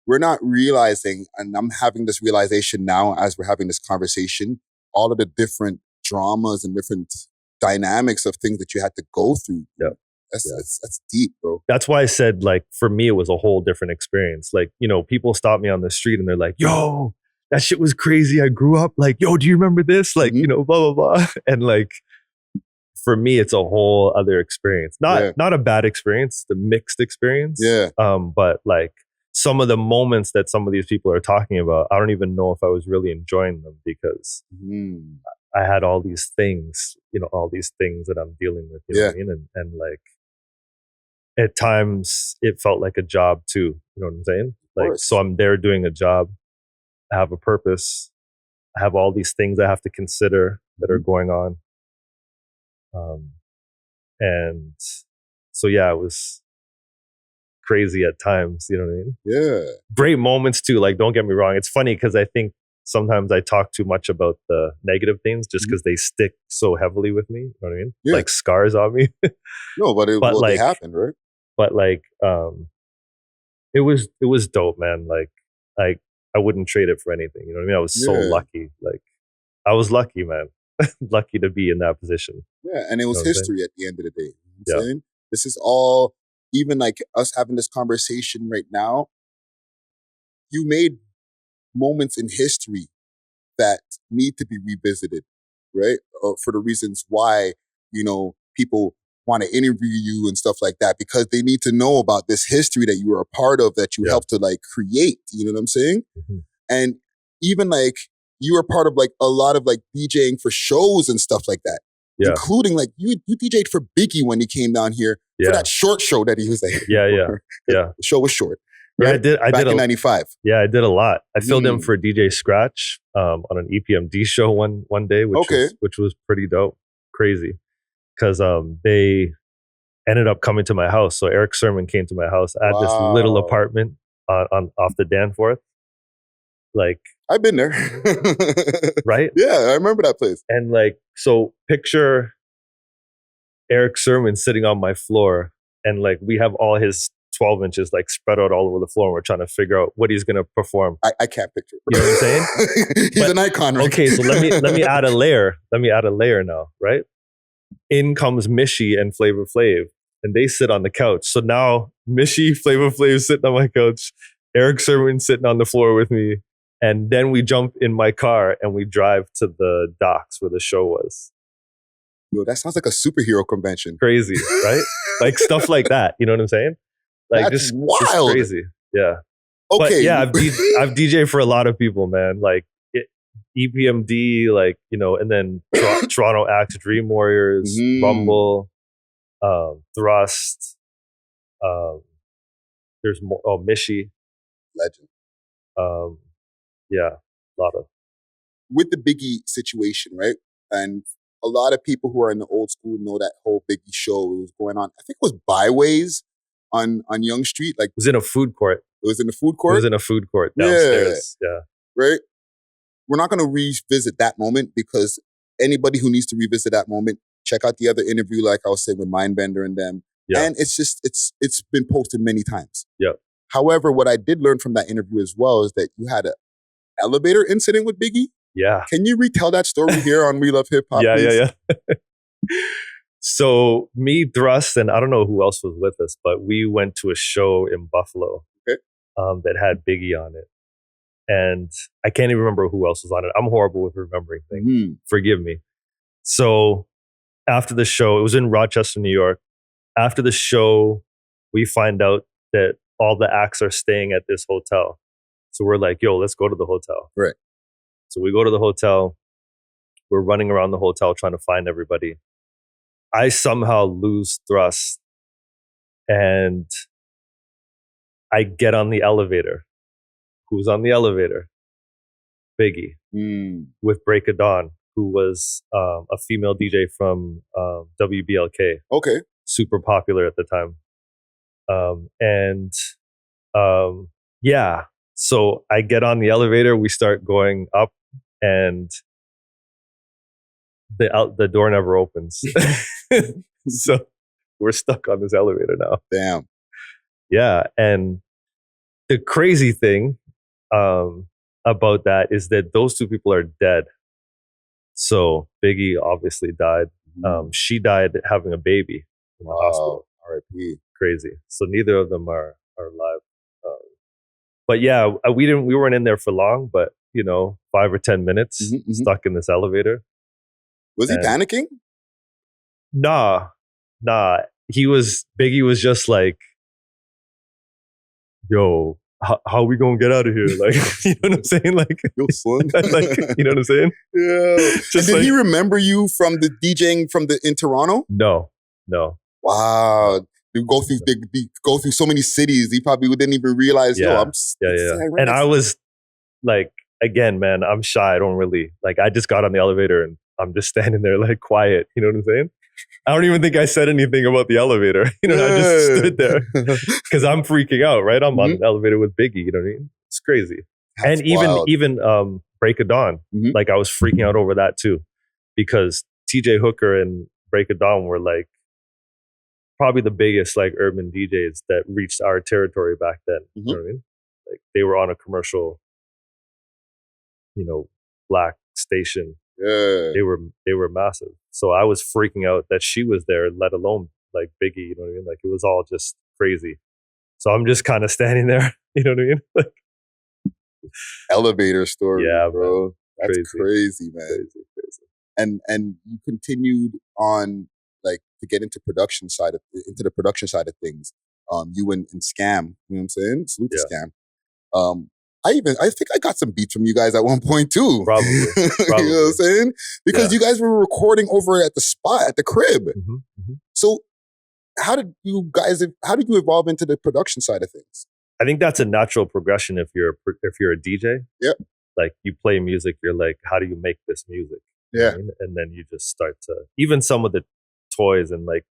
We're not realizing, and I'm having this realization now as we're having this conversation, all of the different dramas and different dynamics of things that you had to go through. Yeah. That's deep, bro. That's why I said, like, for me, it was a whole different experience. Like, you know, people stop me on the street and they're like, yo, that shit was crazy. I grew up like, yo, do you remember this? Like, you know, blah, blah, blah. And like, for me, it's a whole other experience. Not a bad experience, the mixed experience. Yeah. But like some of the moments that some of these people are talking about, I don't even know if I was really enjoying them because I had all these things, you know, all these things that I'm dealing with, you know what I mean? And like, at times it felt like a job too. You know what I'm saying? Like, so I'm there doing a job. I have a purpose. I have all these things I have to consider that are going on. And so, yeah, it was crazy at times. You know what I mean? Yeah. Great moments too. Like, don't get me wrong. It's funny because I think sometimes I talk too much about the negative things just because they stick so heavily with me. You know what I mean? Yeah. Like scars on me. No, but it happened, right? But like, it was dope, man. Like, I wouldn't trade it for anything. You know what I mean? I was so lucky. Like, I was lucky, man. Lucky to be in that position. Yeah, and it was history at the end of the day. You know what I'm saying? This is all, even like us having this conversation right now, you made moments in history that need to be revisited, right? For the reasons why, you know, people want to interview you and stuff like that, because they need to know about this history that you were a part of, that you helped to like create, you know what I'm saying? And even like, you were part of like a lot of like DJing for shows and stuff like that. Including like you DJ'd for Biggie when he came down here for that short show that he was like. The show was short. Right? Yeah, I did in 95. Yeah, I did a lot. I filled in for DJ Scratch on an EPMD show one day, which was pretty dope, crazy, because they ended up coming to my house. So Eric Sermon came to my house at this little apartment on off the Danforth. Like, I've been there. Right? Yeah, I remember that place. And like, so picture Eric Sermon sitting on my floor, and like we have all his 12 inches like spread out all over the floor, and we're trying to figure out what he's gonna perform. I can't picture it. You know what I'm saying? He's an icon, right? Okay, so let me add a layer. Let me add a layer now, right? In comes Mishy and Flavor Flav, and they sit on the couch. So now Mishy, Flavor Flav sitting on my couch, Eric Sermon sitting on the floor with me, and then we jump in my car and we drive to the docks where the show was. Yo, that sounds like a superhero convention. Crazy, right? Like stuff like that. You know what I'm saying? Like That's wild. Just crazy. Yeah. Okay. But yeah, I've DJed for a lot of people, man. Like EPMD, like, you know, and then Toronto Acts, Dream Warriors, Rumble, Thrust. There's more. Oh, Mishy. Legend. Yeah, a lot of. With the Biggie situation, right? And a lot of people who are in the old school know that whole Biggie show was going on. I think it was Byways on Yonge Street. Like, it was in a food court. It was in the food court? It was in a food court downstairs. Yeah. Right? We're not going to revisit that moment, because anybody who needs to revisit that moment, check out the other interview, like I was saying, with Mindbender and them. Yeah. And it's been posted many times. Yeah. However, what I did learn from that interview as well is that you had an elevator incident with Biggie. Yeah. Can you retell that story here on We Love Hip Hop? Yeah. So me, Thrust, and I don't know who else was with us, but we went to a show in Buffalo that had Biggie on it. And I can't even remember who else was on it. I'm horrible with remembering things. Forgive me. So after the show, it was in Rochester, New York. After the show, we find out that all the acts are staying at this hotel. So we're like, yo, let's go to the hotel. Right. So we go to the hotel. We're running around the hotel trying to find everybody. I somehow lose Thrust, and I get on the elevator. Who's on the elevator? Biggie with Break of Dawn, who was a female DJ from WBLK. Okay. Super popular at the time. Yeah. So I get on the elevator, we start going up, and the door never opens. So we're stuck on this elevator now. Damn. Yeah. And the crazy thing about that is that those two people are dead. So Biggie obviously died. She died having a baby in the hospital. R.I.P. Crazy. So neither of them are alive. But yeah, we weren't in there for long, but 5 or 10 minutes stuck in this elevator. Was he panicking? Nah. Biggie was just like, yo, how are we gonna get out of here? Like, you know what I'm saying? Like, yo, son. Like, you know what I'm saying? Yeah. Just did he remember you from the DJing in Toronto? No. Wow. They go through so many cities. He probably didn't even realize. Yeah. I'm And I was like, again, man, I'm shy. I don't really like. I just got on the elevator and I'm just standing there like quiet. You know what I'm saying? I don't even think I said anything about the elevator. I just stood there because I'm freaking out. Right? I'm on the elevator with Biggie. You know what I mean? It's crazy. That's and wild. even Break of Dawn, like I was freaking out over that too, because TJ Hooker and Break of Dawn were like probably the biggest like urban DJs that reached our territory back then. You know what I mean? Like they were on a commercial, black station. Yeah. They were massive. So I was freaking out that she was there, let alone like Biggie, you know what I mean? Like it was all just crazy. So I'm just kind of standing there, you know what I mean? Like, elevator story, yeah, bro. Man. That's crazy, man. Crazy. And you continued on like to get into the production side of things. You and Scam, you know what I'm saying? Salute to Scam. I think I got some beats from you guys at one point too. Probably. You know what I'm saying? Because you guys were recording over at the spot, at the crib. So how did you evolve into the production side of things? I think that's a natural progression if you're a DJ. Yep. like you play music, you're like, how do you make this music? You know what I mean? And then you just start to, even some of the toys and like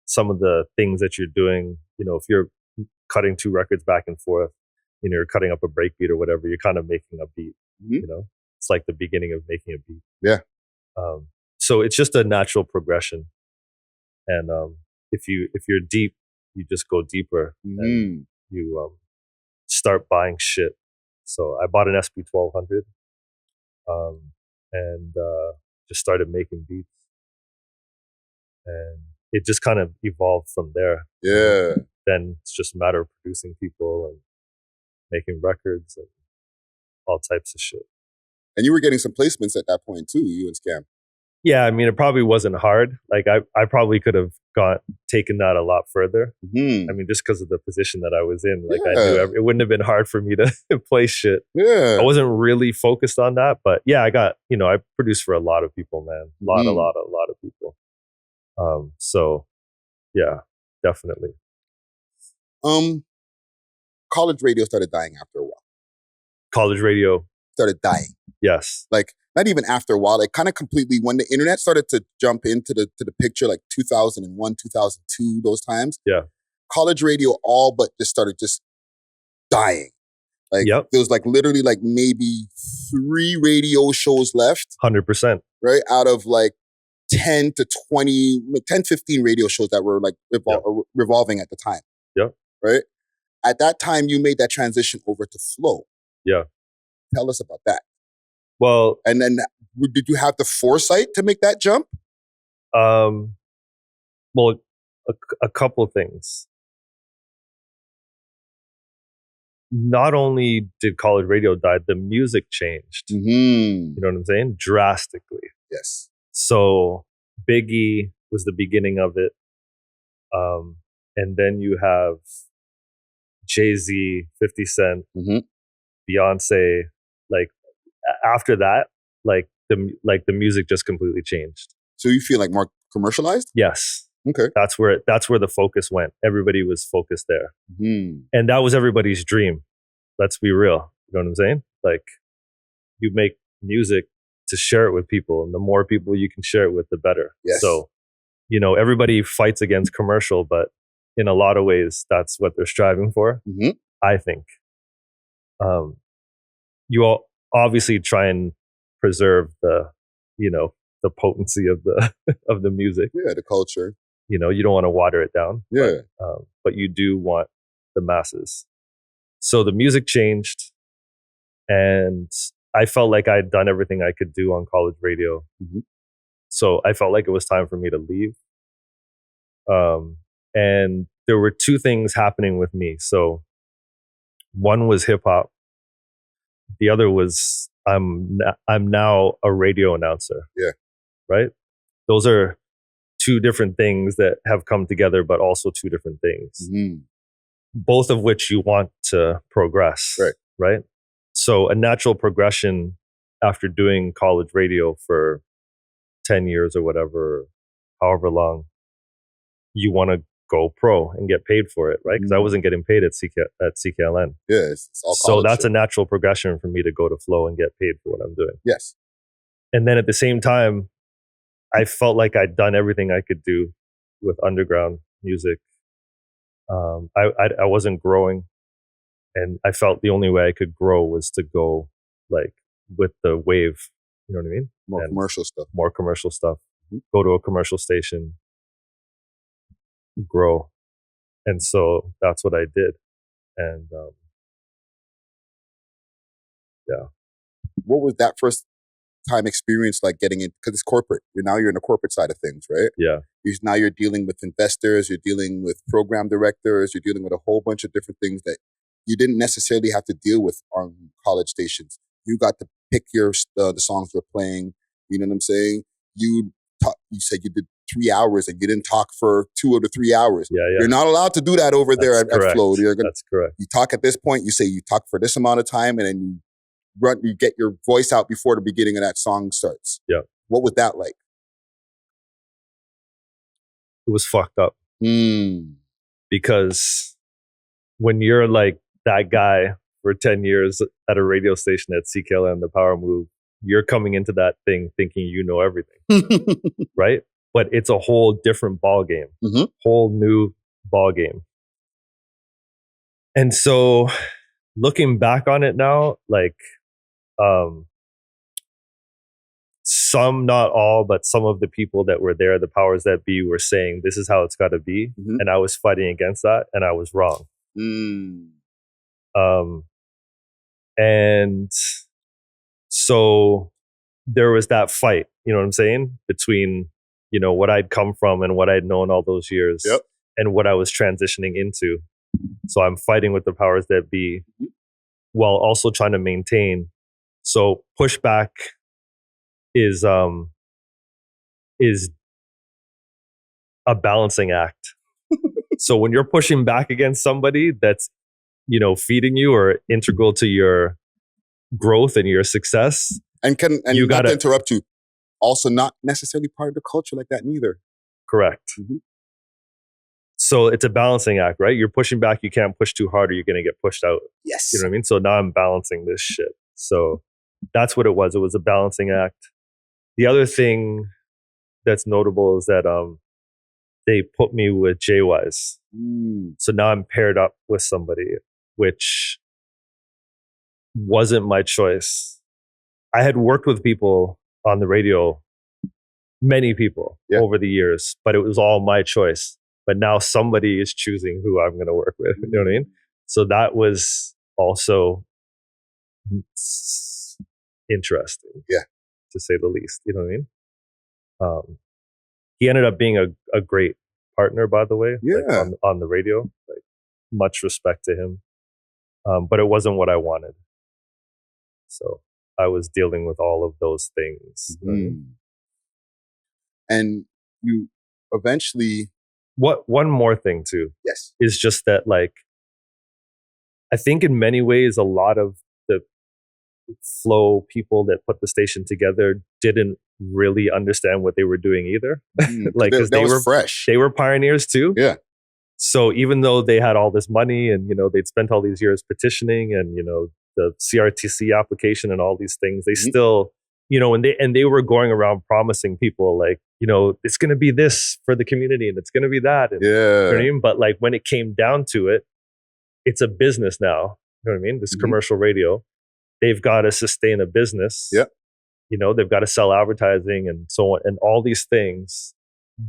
some of the things that you're doing, you know, if you're cutting two records back and forth, you know, you're cutting up a breakbeat or whatever, you're kind of making a beat, you know, it's like the beginning of making a beat. Yeah. So it's just a natural progression. And if you're deep, you just go deeper and you start buying shit. So I bought an SP1200 and just started making beats. And it just kind of evolved from there. Yeah. Then it's just a matter of producing people and making records and all types of shit. And you were getting some placements at that point too, you and Scam. Yeah, I mean, it probably wasn't hard. Like I probably could have taken that a lot further. I mean, just because of the position that I was in, like I knew it wouldn't have been hard for me to play shit. Yeah. I wasn't really focused on that, but yeah, I got, you know, I produced for a lot of people, man. A lot of people. So yeah, definitely. College radio started dying after a while. College radio started dying. Yes. Like not even after a while, like kind of completely when the internet started to jump into the picture, like 2001, 2002, those times. Yeah. College radio all but just started just dying. Like there was like literally like maybe 3 radio shows left. 100%. Right? Out of like 10 to 15 radio shows that were like revolving at the time. Yeah. Right? At that time, you made that transition over to Flow. Yeah. Tell us about that. Well, and then did you have the foresight to make that jump? Well, a couple of things. Not only did college radio die, the music changed. You know what I'm saying? Drastically. Yes. So Biggie was the beginning of it. And then you have Jay-Z, 50 Cent, Beyonce. Like after that, like the music just completely changed. So you feel like more commercialized? Yes. Okay. That's where the focus went. Everybody was focused there. And that was everybody's dream. Let's be real. You know what I'm saying? Like you make music to share it with people, and the more people you can share it with, the better. Yes. So, you know, everybody fights against commercial, but in a lot of ways, that's what they're striving for. I think. You all obviously try and preserve the potency of the music. Yeah, the culture. You know, you don't want to water it down. Yeah. But you do want the masses. So the music changed, and I felt like I had done everything I could do on college radio. So I felt like it was time for me to leave. And there were 2 things happening with me. So one was hip hop. The other was I'm now a radio announcer. Yeah. Right? Those are 2 different things that have come together, but also 2 different things. Both of which you want to progress. Right? So a natural progression after doing college radio for 10 years or whatever, however long, you want to go pro and get paid for it, right? Because I wasn't getting paid at CKLN. Yeah, it's all so that's a natural progression for me to go to Flow and get paid for what I'm doing. Yes. And then at the same time, I felt like I'd done everything I could do with underground music. I wasn't growing, and I felt the only way I could grow was to go like with the wave. You know what I mean? More commercial stuff. Go to a commercial station, grow. And so that's what I did. And yeah. What was that first time experience like getting in? Because it's corporate. You're in the corporate side of things, right? Yeah. Now you're dealing with investors, you're dealing with program directors, you're dealing with a whole bunch of different things that you didn't necessarily have to deal with on college stations. You got to pick the songs you're playing. You know what I'm saying? You said you did 3 hours and you didn't talk for 2 of the 3 hours. Yeah. You're not allowed to do that over there at Flow. That's correct. You talk at this point, you say you talk for this amount of time, and then you get your voice out before the beginning of that song starts. Yeah. What was that like? It was fucked up. Because when you're like that guy for 10 years at a radio station at CKLM, the Power Move, you're coming into that thing thinking you know everything, right? But it's a whole different ball game, whole new ball game. And so looking back on it now, like some, not all, but some of the people that were there, the powers that be, were saying this is how it's got to be. And I was fighting against that, and I was wrong. And so there was that fight, you know what I'm saying, between, you know, what I'd come from and what I'd known all those years, and what I was transitioning into. So I'm fighting with the powers that be while also trying to maintain. So pushback is a balancing act. So when you're pushing back against somebody that's, you know, feeding you or integral to your growth and your success, and you not to interrupt you, also not necessarily part of the culture like that neither. Correct. So it's a balancing act, right? You're pushing back, you can't push too hard or you're going to get pushed out. Yes. You know what I mean? So now I'm balancing this shit. So that's what it was. It was a balancing act. The other thing that's notable is that they put me with JWise. So now I'm paired up with somebody, which wasn't my choice. I had worked with people on the radio, many people over the years, but it was all my choice. But now somebody is choosing who I'm going to work with. You know what I mean? So that was also interesting, to say the least. You know what I mean? He ended up being a great partner, by the way, like on the radio. Like, much respect to him. But it wasn't what I wanted. So I was dealing with all of those things. And you eventually... One more thing too, is just that, like, I think in many ways, a lot of the Flow people that put the station together didn't really understand what they were doing either. Like, because they were fresh. They were pioneers too. Yeah. So even though they had all this money and, you know, they'd spent all these years petitioning and, you know, the CRTC application and all these things, they still, you know, and they were going around promising people, like, you know, it's going to be this for the community and it's going to be that. And, you know what I mean? But like, when it came down to it, it's a business now. You know what I mean? This commercial radio, they've got to sustain a business. You know, they've got to sell advertising and so on. And all these things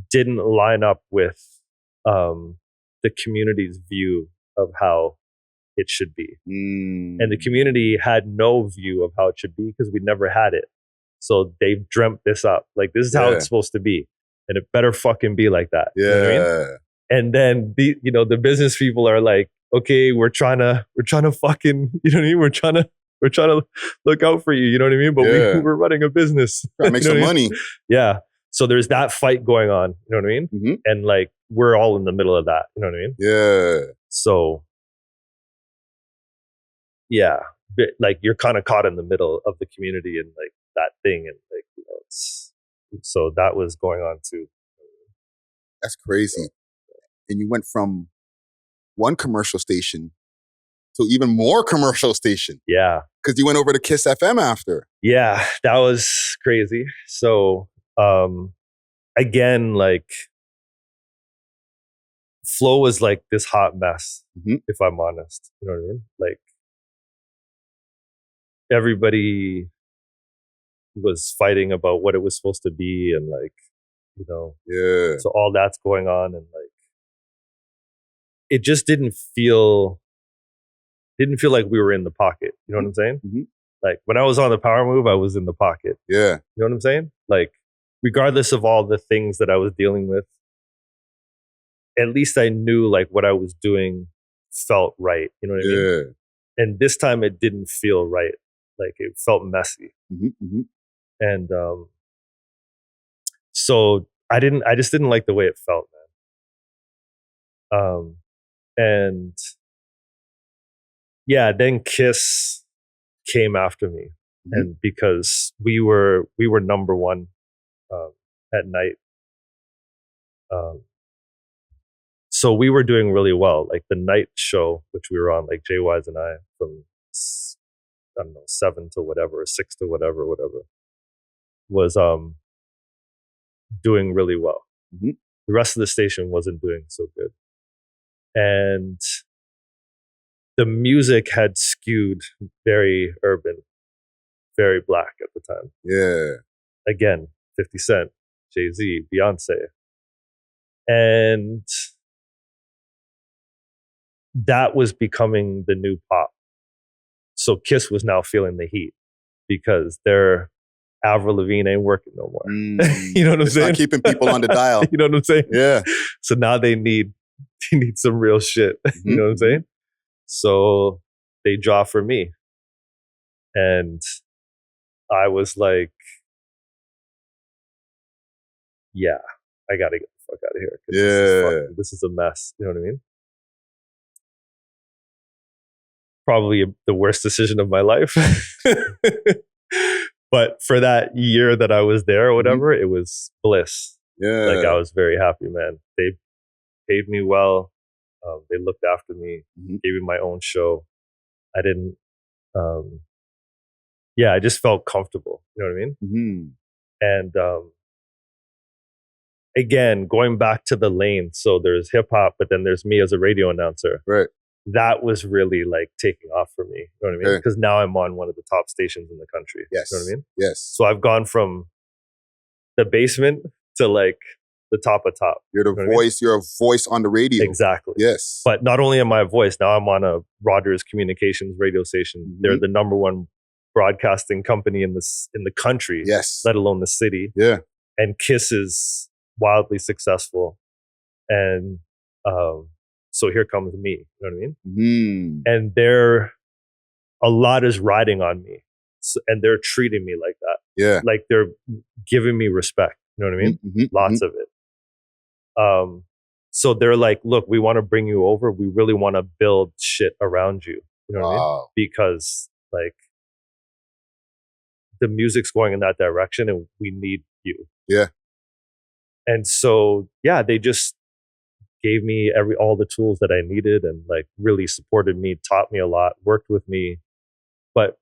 didn't line up with the community's view of how it should be. And the community had no view of how it should be because we never had it. So they've dreamt this up. Like, this is how it's supposed to be. And it better fucking be like that. You know what I mean? And then the business people are like, okay, we're trying to fucking, you know what I mean? We're trying to look out for you, you know what I mean? But we're running a business. Trying to make some money. Yeah. So there's that fight going on, you know what I mean? And like, we're all in the middle of that, you know what I mean? Yeah. So, yeah, like, you're kind of caught in the middle of the community and like that thing. And like, you know, so that was going on too. That's crazy. And you went from one commercial station to even more commercial station. Yeah. Because you went over to KissFM after. Yeah, that was crazy. So, again, like, Flow was like this hot mess, if I'm honest. You know what I mean? Like, everybody was fighting about what it was supposed to be and, like, you know. Yeah. So all that's going on and like, it just didn't feel like we were in the pocket. You know what I'm saying? Like, when I was on the Power Move, I was in the pocket. Yeah. You know what I'm saying? Like, regardless of all the things that I was dealing with, at least I knew like what I was doing felt right. You know what I mean? And this time it didn't feel right. Like, it felt messy. And so I just didn't like the way it felt, man. And yeah, then Kiss came after me, and because we were number one at night, so we were doing really well. Like, the night show, which we were on, like JWise and I, from I don't know, 7 to whatever, or 6 to whatever, was doing really well. Mhm. The rest of the station wasn't doing so good. And the music had skewed very urban, very black at the time. Yeah. Again, 50 Cent, Jay-Z, Beyonce. And that was becoming the new pop. So Kiss was now feeling the heat because their Avril Lavigne ain't working no more. You know what I'm saying? Not keeping people on the dial. You know what I'm saying? Yeah. So now they need some real shit. You know what I'm saying? So they draw for me. And I was like, yeah, I got to get the fuck out of here. Yeah. This is a mess. You know what I mean? Probably the worst decision of my life. But for that year that I was there or whatever, it was bliss. Yeah. Like I was very happy, man. They paid me well. They looked after me, gave me my own show. I didn't, I just felt comfortable. You know what I mean? And again, going back to the lane. So there's hip hop, but then there's me as a radio announcer. Right. That was really like taking off for me. You know what I mean? Because now I'm on one of the top stations in the country. Yes. You know what I mean? Yes. So I've gone from the basement to like the top of top. You're the voice. You're a voice on the radio. Exactly. Yes. But not only am I a voice, now I'm on a Rogers Communications radio station. They're the number one broadcasting company in the country. Yes. Let alone the city. Yeah. And Kiss is wildly successful. And so here comes me. You know what I mean? And a lot is riding on me. So, and they're treating me like that. Yeah. Like they're giving me respect. You know what I mean? Lots of it. So they're like, look, we want to bring you over. We really want to build shit around you. You know what I mean? Because like the music's going in that direction and we need you. Yeah. And so, they just gave me all the tools that I needed and like really supported me, taught me a lot, worked with me. But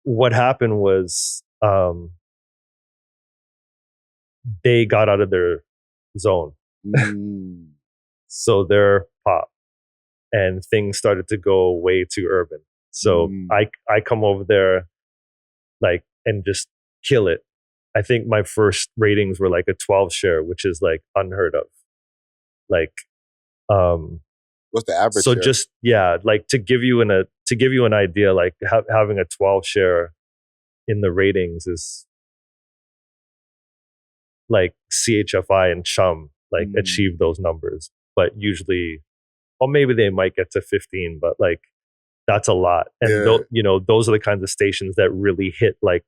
what happened was, they got out of their zone. So they're pop and things started to go way too urban. So I come over there like and just kill it. I think my first ratings were like a 12 share, which is like unheard of. Like, what's the average? So share? just like to give you an idea, like having a 12 share in the ratings is like CHFI and Chum like achieve those numbers, but usually, or maybe they might get to 15, but like that's a lot. And those are the kinds of stations that really hit like,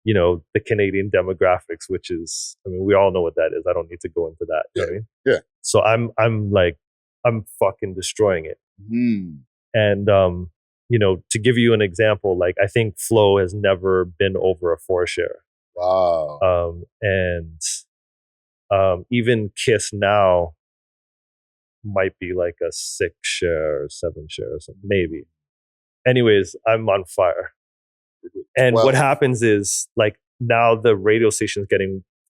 the Canadian demographics, which is, I mean, we all know what that is. I don't need to go into that. You know what I mean? Yeah. So I'm fucking destroying it. And, to give you an example, like I think Flow has never been over a 4 share. Wow. And even Kiss now might be like a 6 share or 7 share or something, maybe. Anyways, I'm on fire. And what happens is like now the radio station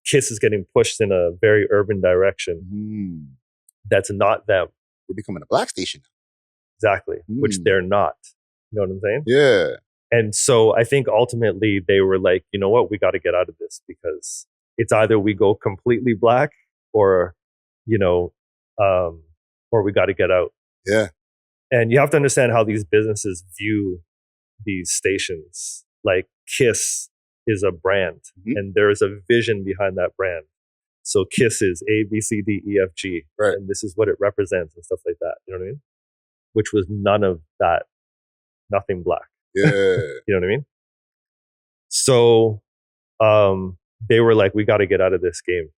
Kiss is getting pushed in a very urban direction. That's not them. They're becoming a black station. Exactly. Which they're not. You know what I'm saying? Yeah. And so I think ultimately they were like, you know what, we got to get out of this because it's either we go completely black or, or we got to get out. Yeah. And you have to understand how these businesses view these stations. Like Kiss is a brand and there is a vision behind that brand. So Kiss is A, B, C, D, E, F, G. Right. And this is what it represents and stuff like that. You know what I mean? Which was none of that. Nothing black. Yeah. You know what I mean? So they were like, we got to get out of this game.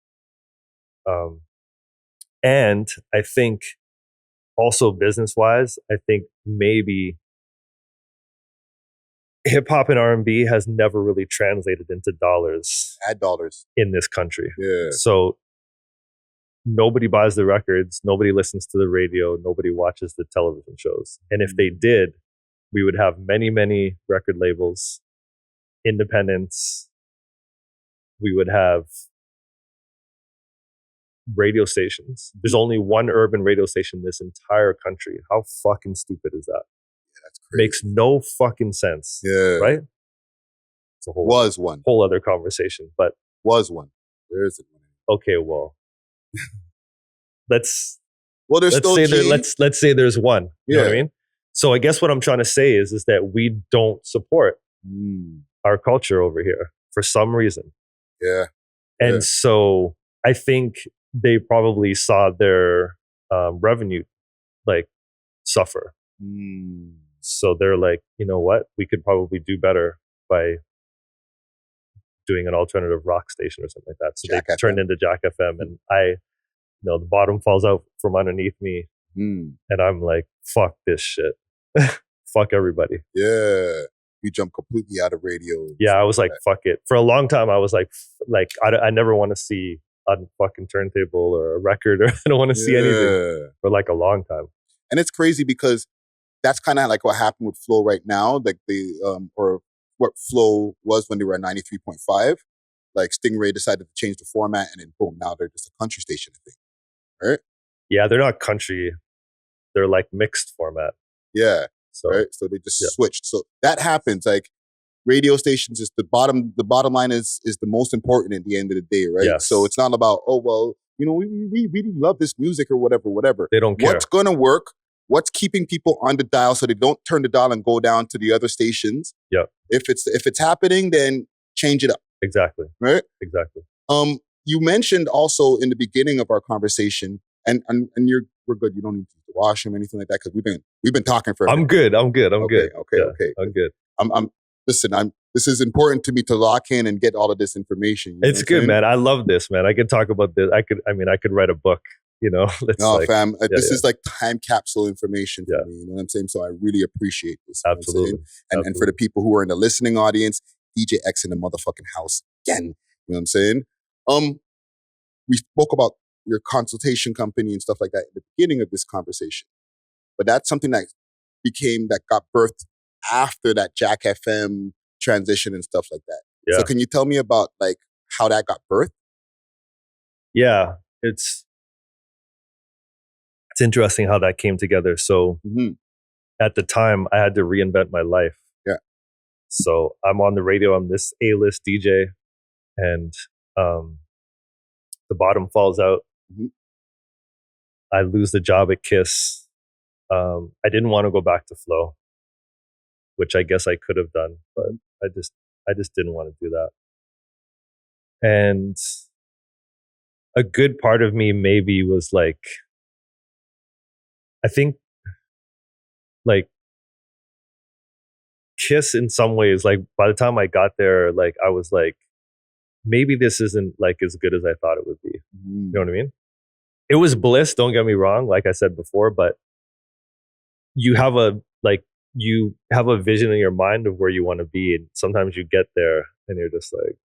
And I think also business-wise, I think maybe hip-hop and R&B has never really translated into dollars. Ad dollars. In this country. Yeah. So nobody buys the records, nobody listens to the radio, nobody watches the television shows. And if they did, we would have many record labels, independents. We would have radio stations. There's only one urban radio station in this entire country. How fucking stupid is that? Yeah, that's crazy. Makes no fucking sense. Yeah. Right? It's a whole other conversation. But was one. There isn't one. Okay, well. let's say there's one. You know what I mean? So I guess what I'm trying to say is that we don't support our culture over here for some reason. Yeah. And so I think they probably saw their revenue like suffer. So they're like, you know what? We could probably do better by doing an alternative rock station or something like that. So they turned into Jack FM, and the bottom falls out from underneath me, and I'm like, fuck this shit. Fuck everybody. Yeah. You jump completely out of radio. Yeah, I was like, fuck it. For a long time, I was like I never want to see a fucking turntable or a record, or I don't want to see anything for like a long time. And it's crazy because that's kind of like what happened with Flow right now. Like or what Flow was when they were at 93.5. Like Stingray decided to change the format, and then boom, now they're just a country station, I think. Right? Yeah, they're not country. They're like mixed format. Yeah. So, right. So they just switched. So that happens. Like radio stations is the bottom line is the most important at the end of the day, right? Yes. So it's not about, oh well, we really love this music or whatever. They don't care. What's gonna work? What's keeping people on the dial so they don't turn the dial and go down to the other stations? Yeah. If it's happening, then change it up. Exactly. Right? Exactly. You mentioned also in the beginning of our conversation, and we're good. You don't need to wash him or anything like that, because we've been talking for a minute. I'm good. Okay. I'm good. Listen, this is important to me to lock in and get all of this information. It's good, man. I love this, man. I could talk about this. I could write a book, fam. This is like time capsule information for me. You know what I'm saying? So I really appreciate this. Absolutely. And for the people who are in the listening audience, DJ X in the motherfucking house again. You know what I'm saying? We spoke about your consultation company and stuff like that at the beginning of this conversation. But that's something that got birthed after that Jack FM transition and stuff like that. Yeah. So can you tell me about like how that got birthed? Yeah, it's interesting how that came together. So at the time I had to reinvent my life. Yeah. So I'm on the radio, I'm this A-list DJ, and the bottom falls out. I lose the job at Kiss. I didn't want to go back to Flow, which I guess I could have done, but I just didn't want to do that. And a good part of me maybe was like, I think like Kiss in some ways, like by the time I got there, like I was like, maybe this isn't like as good as I thought it would be. You know what I mean? It was bliss, don't get me wrong, like I said before, but you have a vision in your mind of where you want to be, and sometimes you get there and you're just like,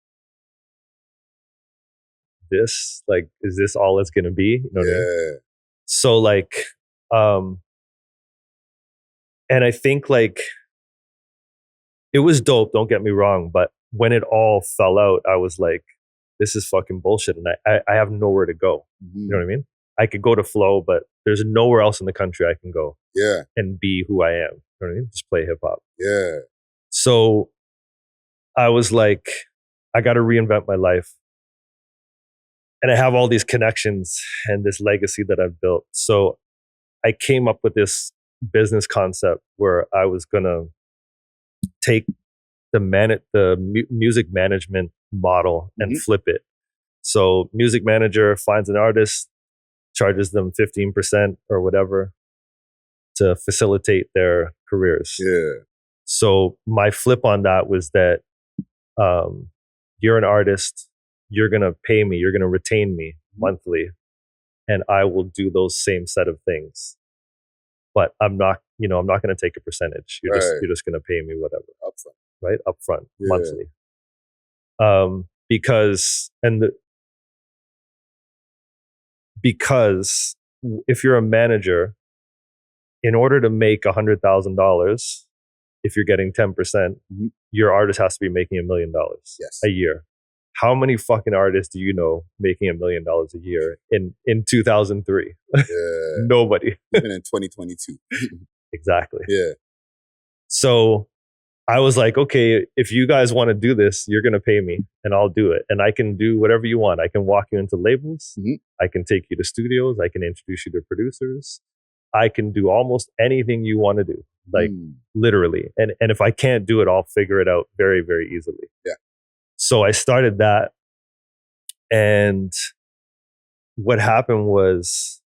this, like, is this all it's gonna be? You know what I mean? So like, and I think like it was dope, don't get me wrong, but when it all fell out, I was like, this is fucking bullshit, and I have nowhere to go. You know what I mean? I could go to Flow, but there's nowhere else in the country I can go and be who I am. You know what I mean? Just play hip hop. Yeah. So I was like, I got to reinvent my life. And I have all these connections and this legacy that I've built. So I came up with this business concept where I was going to take the music management model and flip it. So music manager finds an artist, charges them 15% or whatever to facilitate their careers. Yeah. So my flip on that was that you're an artist, you're going to pay me, you're going to retain me monthly, and I will do those same set of things. But I'm not going to take a percentage. You're just going to pay me whatever. Upfront. Right? Upfront, monthly. Because if you're a manager, in order to make $100,000, if you're getting 10%, your artist has to be making $1 million a year. How many fucking artists do you know making $1 million a year in 2003? Nobody. Even in 2022. Exactly. Yeah. So I was like, okay, if you guys want to do this, you're going to pay me and I'll do it. And I can do whatever you want. I can walk you into labels. I can take you to studios. I can introduce you to producers. I can do almost anything you want to do, like literally. And if I can't do it, I'll figure it out very, very easily. Yeah. So I started that. And what happened was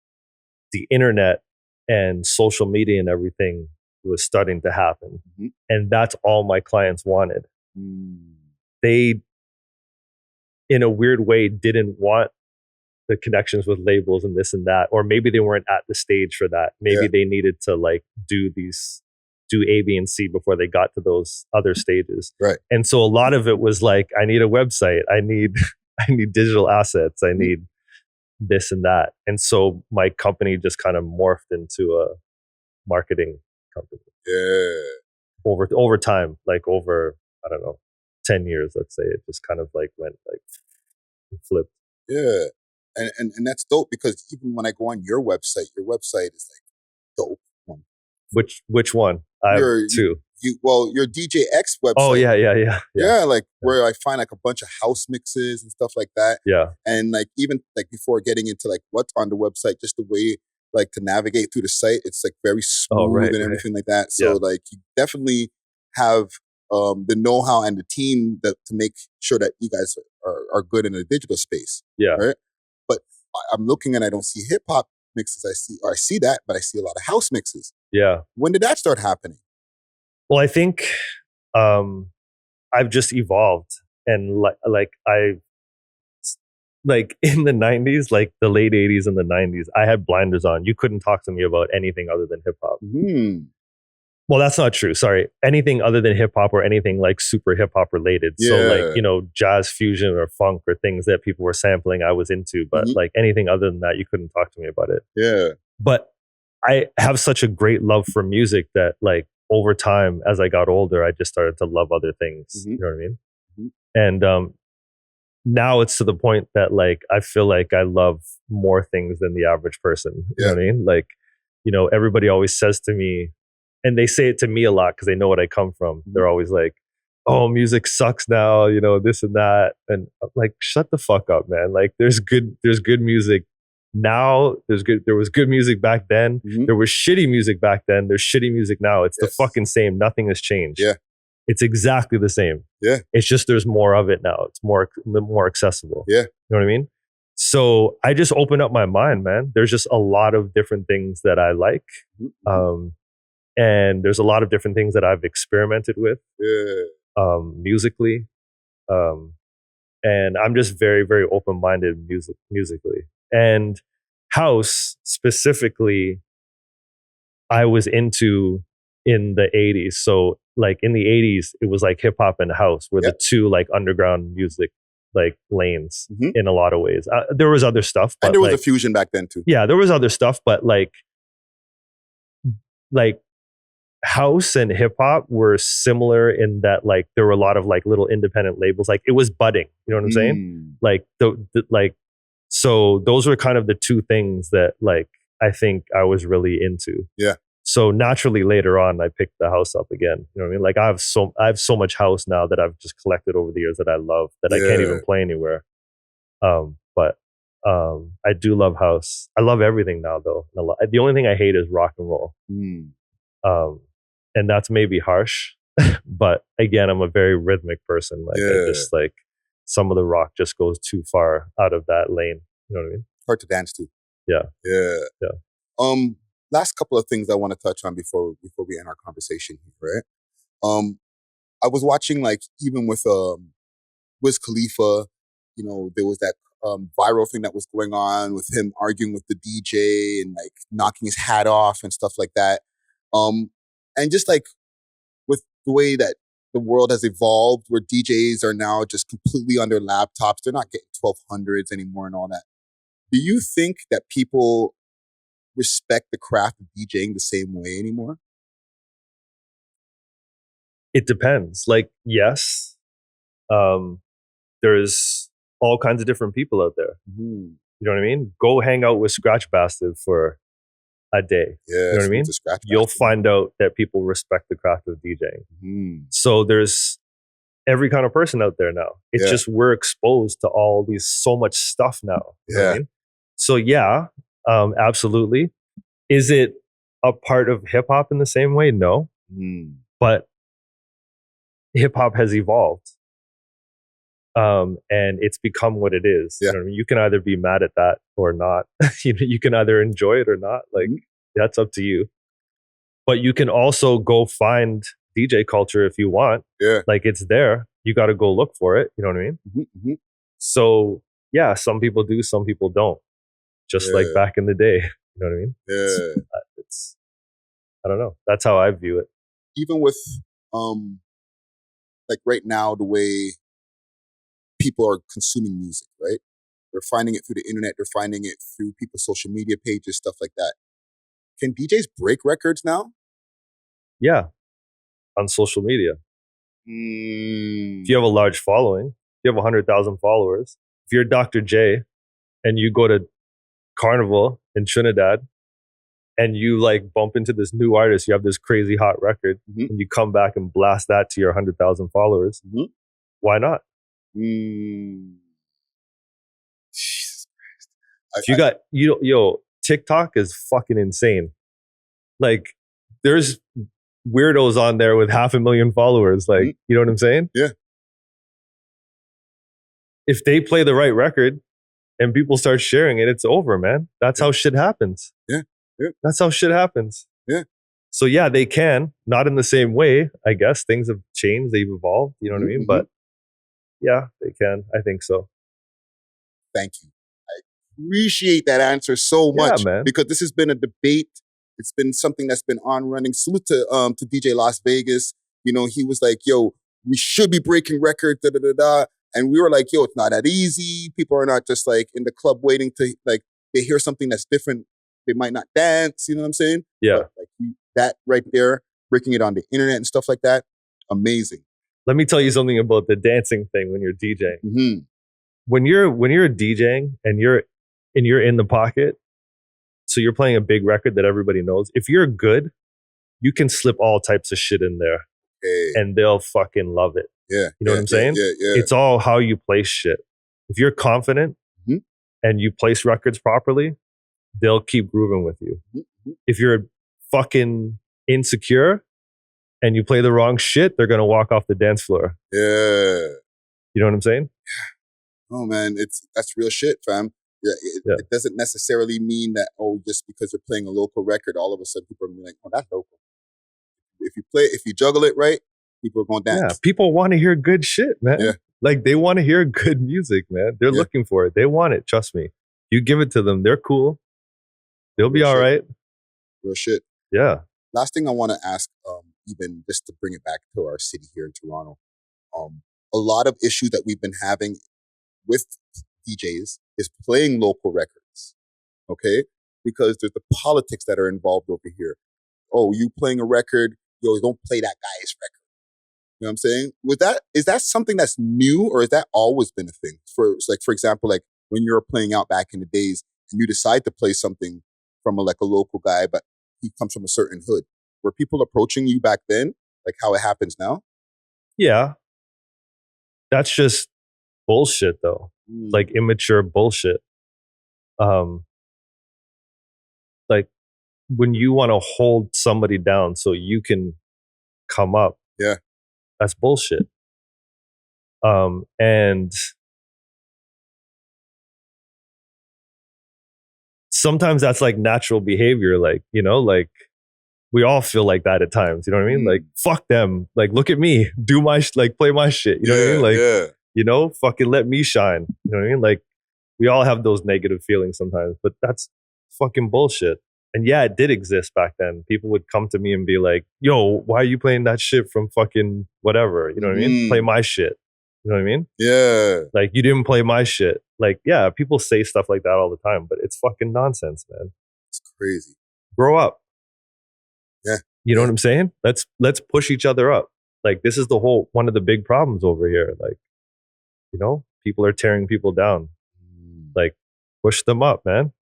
the internet and social media and everything was starting to happen. And that's all my clients wanted. They, in a weird way, didn't want the connections with labels and this and that, or maybe they weren't at the stage for that. Maybe they needed to like do A, B, and C before they got to those other stages. Right. And so a lot of it was like, I need a website. I need digital assets. I need this and that. And so my company just kind of morphed into a marketing company. Yeah. Over time, like over, I don't know, 10 years, let's say, it just kind of like went like flipped. Yeah. And that's dope, because even when I go on your website is like dope. Which one? I have two. Your DJX website. Oh yeah. Like where I find like a bunch of house mixes and stuff like that. Yeah. And like even like before getting into like what's on the website, just the way like to navigate through the site, it's like very smooth and everything like that. So like you definitely have the know-how and the team to make sure that you guys are good in the digital space. Yeah. Right. But I'm looking and I don't see hip hop mixes. I see that, but I see a lot of house mixes. Yeah. When did that start happening? Well, I think I've just evolved, and like in the 90s, like the late 80s and the 90s, I had blinders on. You couldn't talk to me about anything other than hip hop. Well, that's not true. Sorry. Anything other than hip hop, or anything like super hip hop related. So like, you know, jazz fusion or funk or things that people were sampling, I was into, but like anything other than that, you couldn't talk to me about it. Yeah. But I have such a great love for music that like over time, as I got older, I just started to love other things. You know what I mean? And now it's to the point that like, I feel like I love more things than the average person. You know what I mean? Like, you know, everybody always says to me, and they say it to me a lot because they know what I come from. They're always like, oh, music sucks now, you know, this and that. And I'm like, shut the fuck up, man. Like there's good music now. There was good music back then. There was shitty music back then. There's shitty music now. It's the fucking same. Nothing has changed. Yeah. It's exactly the same. Yeah. It's just there's more of it now. It's more accessible. Yeah. You know what I mean? So I just opened up my mind, man. There's just a lot of different things that I like. And there's a lot of different things that I've experimented with musically. And I'm just very, very open-minded musically. And house specifically, I was into in the 80s. So like in the 80s, it was like hip hop and house were the two like underground music like lanes in a lot of ways. There was other stuff. But and there was like, a fusion back then too. Yeah, there was other stuff, but like house and hip hop were similar in that like there were a lot of like little independent labels. Like it was budding. You know what I'm saying? Like so those were kind of the two things that like I think I was really into. Yeah. So naturally later on I picked the house up again. You know what I mean? Like I have so much house now that I've just collected over the years that I love that I can't even play anywhere. But I do love house. I love everything now though. The only thing I hate is rock and roll. And that's maybe harsh, but again, I'm a very rhythmic person. Like I just like some of the rock just goes too far out of that lane. You know what I mean? Hard to dance to. Yeah. Last couple of things I want to touch on before we end our conversation here, right? I was watching like even with Wiz Khalifa, you know, there was that viral thing that was going on with him arguing with the DJ and like knocking his hat off and stuff like that. And just like with the way that the world has evolved, where DJs are now just completely on their laptops, they're not getting 1200s anymore and all that. Do you think that people respect the craft of DJing the same way anymore? It depends. Like, yes, there's all kinds of different people out there. Mm. You know what I mean? Go hang out with Scratch Bastard for a day. Yeah, you know what I mean? You'll find out that people respect the craft of DJing. Mm. So there's every kind of person out there now. It's just we're exposed to all these so much stuff now. You know what I mean? So yeah, absolutely. Is it a part of hip hop in the same way? No. Mm. But hip hop has evolved. And it's become what it is. Yeah. You know what I mean? You can either be mad at that or not. You can either enjoy it or not. Like, that's up to you. But you can also go find DJ culture if you want. Yeah. Like, it's there. You got to go look for it. You know what I mean? Mm-hmm. So yeah, some people do, some people don't. Just like back in the day. You know what I mean? Yeah. It's I don't know. That's how I view it. Even with like right now, the way people are consuming music, right? They're finding it through the internet. They're finding it through people's social media pages, stuff like that. Can DJs break records now? Yeah. On social media. If you have a large following, if you have 100,000 followers, if you're Dr. J and you go to Carnival in Trinidad and you like bump into this new artist, you have this crazy hot record, and you come back and blast that to your 100,000 followers, why not? Jesus Christ. If you got, yo, TikTok is fucking insane. Like, there's weirdos on there with 500,000 followers. Like, you know what I'm saying? Yeah. If they play the right record and people start sharing it, it's over, man. That's how shit happens. Yeah. That's how shit happens. Yeah. So yeah, they can. Not in the same way, I guess. Things have changed. They've evolved. You know what I mean? But yeah, they can. I think so. Thank you. I appreciate that answer so much, man. Because this has been a debate. It's been something that's been on running. Salute to DJ Las Vegas. You know, he was like, yo, we should be breaking records, da da da da. And we were like, yo, it's not that easy. People are not just like in the club waiting to, like, they hear something that's different. They might not dance. You know what I'm saying? Yeah. But, like, that right there, breaking it on the internet and stuff like that, amazing. Let me tell you something about the dancing thing when you're DJing. When you're DJing and you're in the pocket, so you're playing a big record that everybody knows. If you're good, you can slip all types of shit in there, and they'll fucking love it. Yeah, you know what I'm saying? Yeah. It's all how you place shit. If you're confident and you place records properly, they'll keep grooving with you. If you're fucking insecure and you play the wrong shit, they're gonna walk off the dance floor. Yeah. You know what I'm saying? Oh man, that's real shit, fam. It doesn't necessarily mean that, just because you're playing a local record, all of a sudden people are gonna be like, oh, that's local. If you juggle it right, people are gonna dance. Yeah, people want to hear good shit, man. Yeah. Like, they want to hear good music, man. They're looking for it. They want it. Trust me. You give it to them, they're cool. They'll be all right. Real shit. Yeah. Last thing I want to ask, even just to bring it back to our city here in Toronto, a lot of issues that we've been having with DJs is playing local records, okay? Because there's the politics that are involved over here. Oh, you playing a record, yo, don't play that guy's record. You know what I'm saying? Is that something that's new, or has that always been a thing? For example, like when you were playing out back in the days and you decide to play something from a local guy, but he comes from a certain hood. Were people approaching you back then, like how it happens now? Yeah. That's just bullshit, though. Like immature bullshit. Like when you want to hold somebody down so you can come up. Yeah. That's bullshit. And sometimes that's like natural behavior. Like, you know, like we all feel like that at times. You know what I mean? Like, fuck them. Like, look at me. Do my play my shit. You know what I mean? Like, you know, fucking let me shine. You know what I mean? Like, we all have those negative feelings sometimes, but that's fucking bullshit. And yeah, it did exist back then. People would come to me and be like, yo, why are you playing that shit from fucking whatever? You know what I mean? Play my shit. You know what I mean? Yeah. Like, you didn't play my shit. Like, yeah, people say stuff like that all the time, but it's fucking nonsense, man. It's crazy. Grow up. Yeah. You know what I'm saying? Let's push each other up. Like, this is one of the big problems over here. Like, people are tearing people down. Like, push them up, man.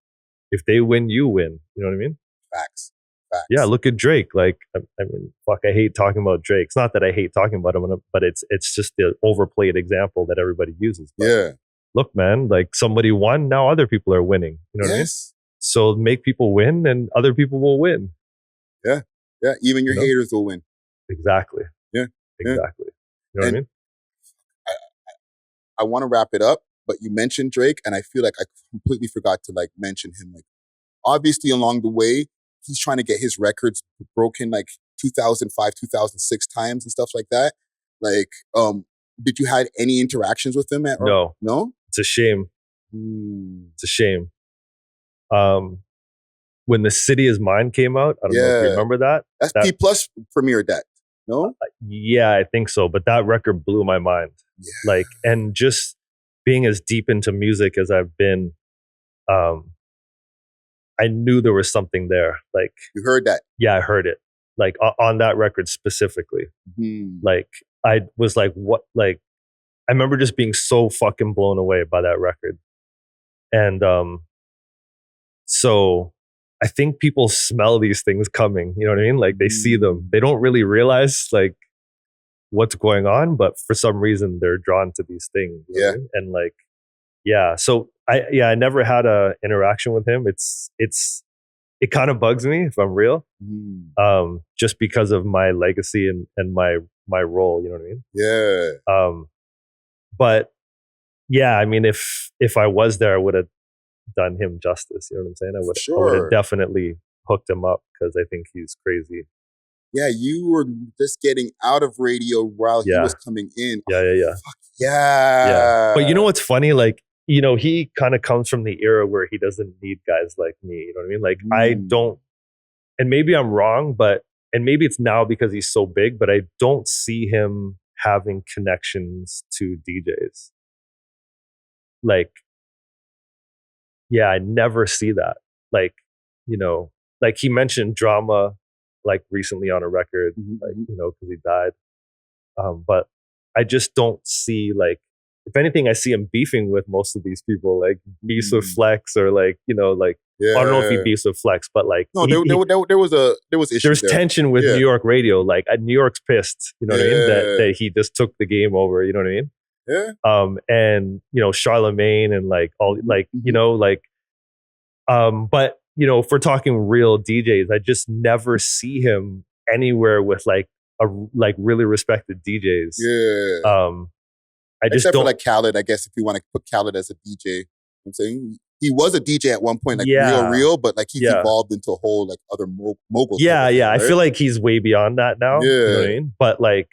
If they win, you win. You know what I mean? Facts. Yeah, look at Drake. Like, I mean, fuck, I hate talking about Drake. It's not that I hate talking about him, but it's just the overplayed example that everybody uses. But look, man, like, somebody won, now other people are winning. You know what I mean? So make people win, and other people will win. Yeah. Even your haters will win. Exactly. Yeah. Exactly. You know what I mean? I want to wrap it up, but you mentioned Drake, and I feel like I completely forgot to like mention him. Like, obviously, along the way, he's trying to get his records broken like 2005, 2006 times and stuff like that. Like, did you had any interactions with him? No. No? It's a shame. It's a shame. When The City Is Mine came out, I don't know if you remember that. That's P Plus premiere that. No? Yeah, I think so. But that record blew my mind. Yeah. Like, and just being as deep into music as I've been, I knew there was something there. Like, you heard that? Yeah, I heard it. Like, on that record specifically. Like, I was like, what? Like, I remember just being so fucking blown away by that record. And so I think people smell these things coming. You know what I mean? Like, they see them. They don't really realize like what's going on, but for some reason they're drawn to these things. You know what I mean? And like, yeah. So I never had a interaction with him. It kind of bugs me, if I'm real, just because of my legacy and my role. You know what I mean? Yeah. But yeah, I mean, if I was there, I would have done him justice. You know what I'm saying? I would have definitely hooked him up, because I think he's crazy. Yeah, you were just getting out of radio while he was coming in. Yeah. Fuck yeah. But you know what's funny? Like, he kind of comes from the era where he doesn't need guys like me. You know what I mean? Like, I don't, and maybe I'm wrong, and maybe it's now because he's so big, but I don't see him having connections to DJs. Like, yeah, I never see that. Like, like he mentioned Drama, like recently on a record, like, because he died. But I just don't see, like, if anything, I see him beefing with most of these people, like beefs with Flex, or like, like, I don't know if he beefs with Flex, but like, no, there was issues. There's tension with New York radio. Like, New York's pissed. You know what I mean? That he just took the game over. You know what I mean? Yeah. And Charlemagne and like all like like, but if we're talking real DJs, I just never see him anywhere with like really respected DJs. Yeah. I just Except don't for like Khaled, I guess, if you want to put Khaled as a DJ. You know what I'm saying, he was a DJ at one point, like real, but like he's evolved into a whole like other mogul. Yeah, thing, yeah. right? I feel like he's way beyond that now. Yeah. You know what I mean? But like,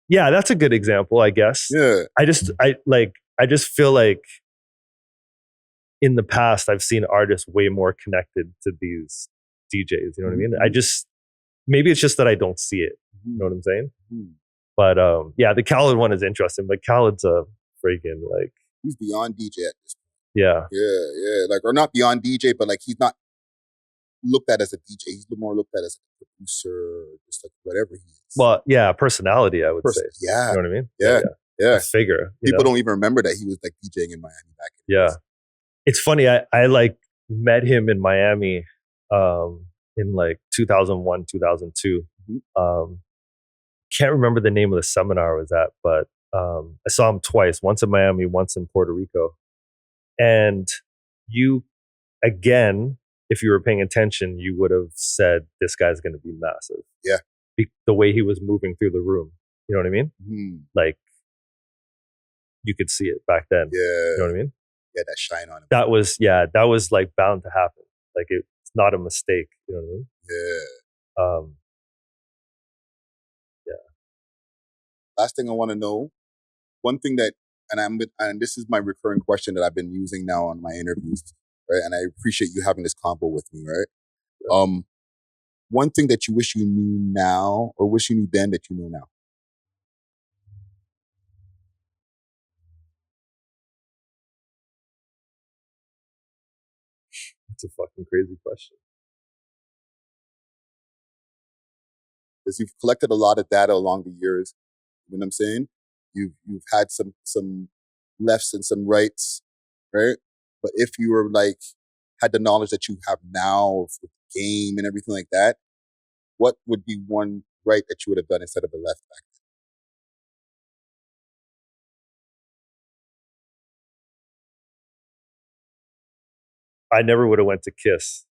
yeah, that's a good example, I guess. Yeah. I just feel like in the past I've seen artists way more connected to these DJs. You know what I mean? Maybe it's just that I don't see it. You know what I'm saying? But yeah, the Khaled one is interesting. But Khaled's a freaking like, he's beyond DJ at this point. Yeah. Like, or not beyond DJ, but like he's not looked at as a DJ. He's more looked at as a producer, just like whatever he is. Well, yeah, personality, I would say. Yeah. You know what I mean? Yeah. A figure. People don't even remember that he was like DJing in Miami back in the days. It's funny. I like met him in Miami in like 2001, 2002. Can't remember the name of the seminar I was at, but I saw him twice, once in Miami, once in Puerto Rico. And again, if you were paying attention, you would have said, this guy's going to be massive. Yeah. The way he was moving through the room. You know what I mean? Like, you could see it back then. Yeah. You know what I mean? Yeah, that shine on him. That was like bound to happen. Like, it's not a mistake. You know what I mean? Yeah. Last thing I want to know, one thing that, and this is my recurring question that I've been using now on my interviews, right? And I appreciate you having this convo with me, right? Yeah. One thing that you wish you knew now, or wish you knew then that you know now. That's a fucking crazy question. because you've collected a lot of data along the years. You know what I'm saying? You've had some lefts and some rights, right? But if you were like had the knowledge that you have now of the game and everything like that, what would be one right that you would have done instead of a left back then? I never would have went to Kiss.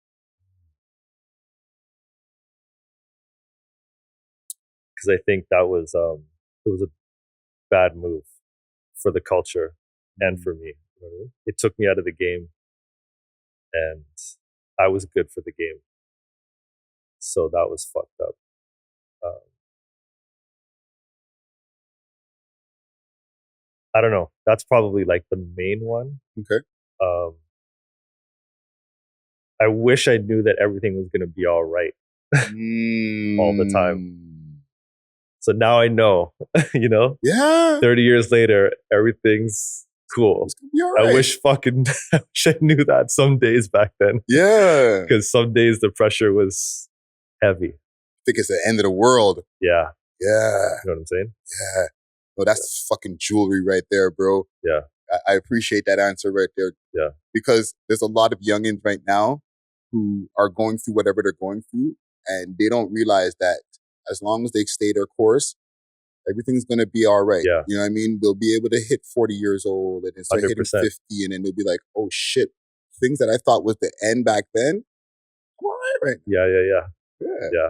Because I think that was it was a bad move for the culture and for me. It took me out of the game, and I was good for the game. So that was fucked up. I don't know. That's probably like the main one. Okay. I wish I knew that everything was going to be all right all the time. So now I know, you know? Yeah. 30 years later, everything's cool. It's gonna be all right. I wish I knew that some days back then. Yeah. Because some days the pressure was heavy. I think it's the end of the world. Yeah. Yeah. You know what I'm saying? Yeah. No, that's fucking jewelry right there, bro. Yeah. I appreciate that answer right there. Yeah. Because there's a lot of youngins right now who are going through whatever they're going through, and they don't realize that as long as they stay their course, everything's going to be all right. Yeah. You know what I mean? They'll be able to hit 40 years old and then start 100%. hitting 50, and then they'll be like, oh shit, things that I thought was the end back then, I'm all right now. Yeah.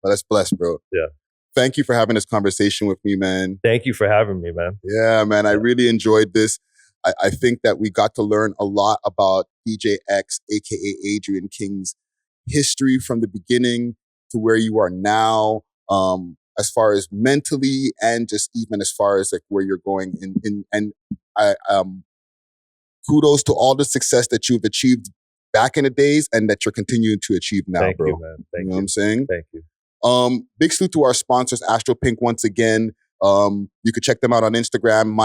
Well, that's blessed, bro. Yeah. Thank you for having this conversation with me, man. Thank you for having me, man. Yeah, man. I really enjoyed this. I think that we got to learn a lot about DJ X, aka Adrien King's history from the beginning to where you are now, as far as mentally and just even as far as like where you're going. And I kudos to all the success that you've achieved back in the days and that you're continuing to achieve now, Thank bro. you, man. Thank you know what I'm saying? Thank you. Big salute to our sponsors, Astro Pink, once again. You could check them out on Instagram,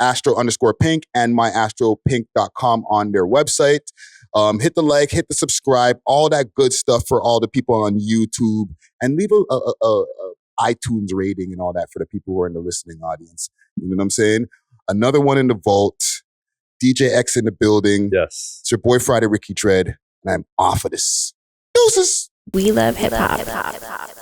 Astro_Pink and myastropink.com on their website. Hit the like, hit the subscribe, all that good stuff for all the people on YouTube, and leave a iTunes rating and all that for the people who are in the listening audience. You know what I'm saying? Another one in the vault. DJ X in the building. Yes. It's your boy Friday Ricky Dred, and I'm off of this. Deuces. We love hip hop.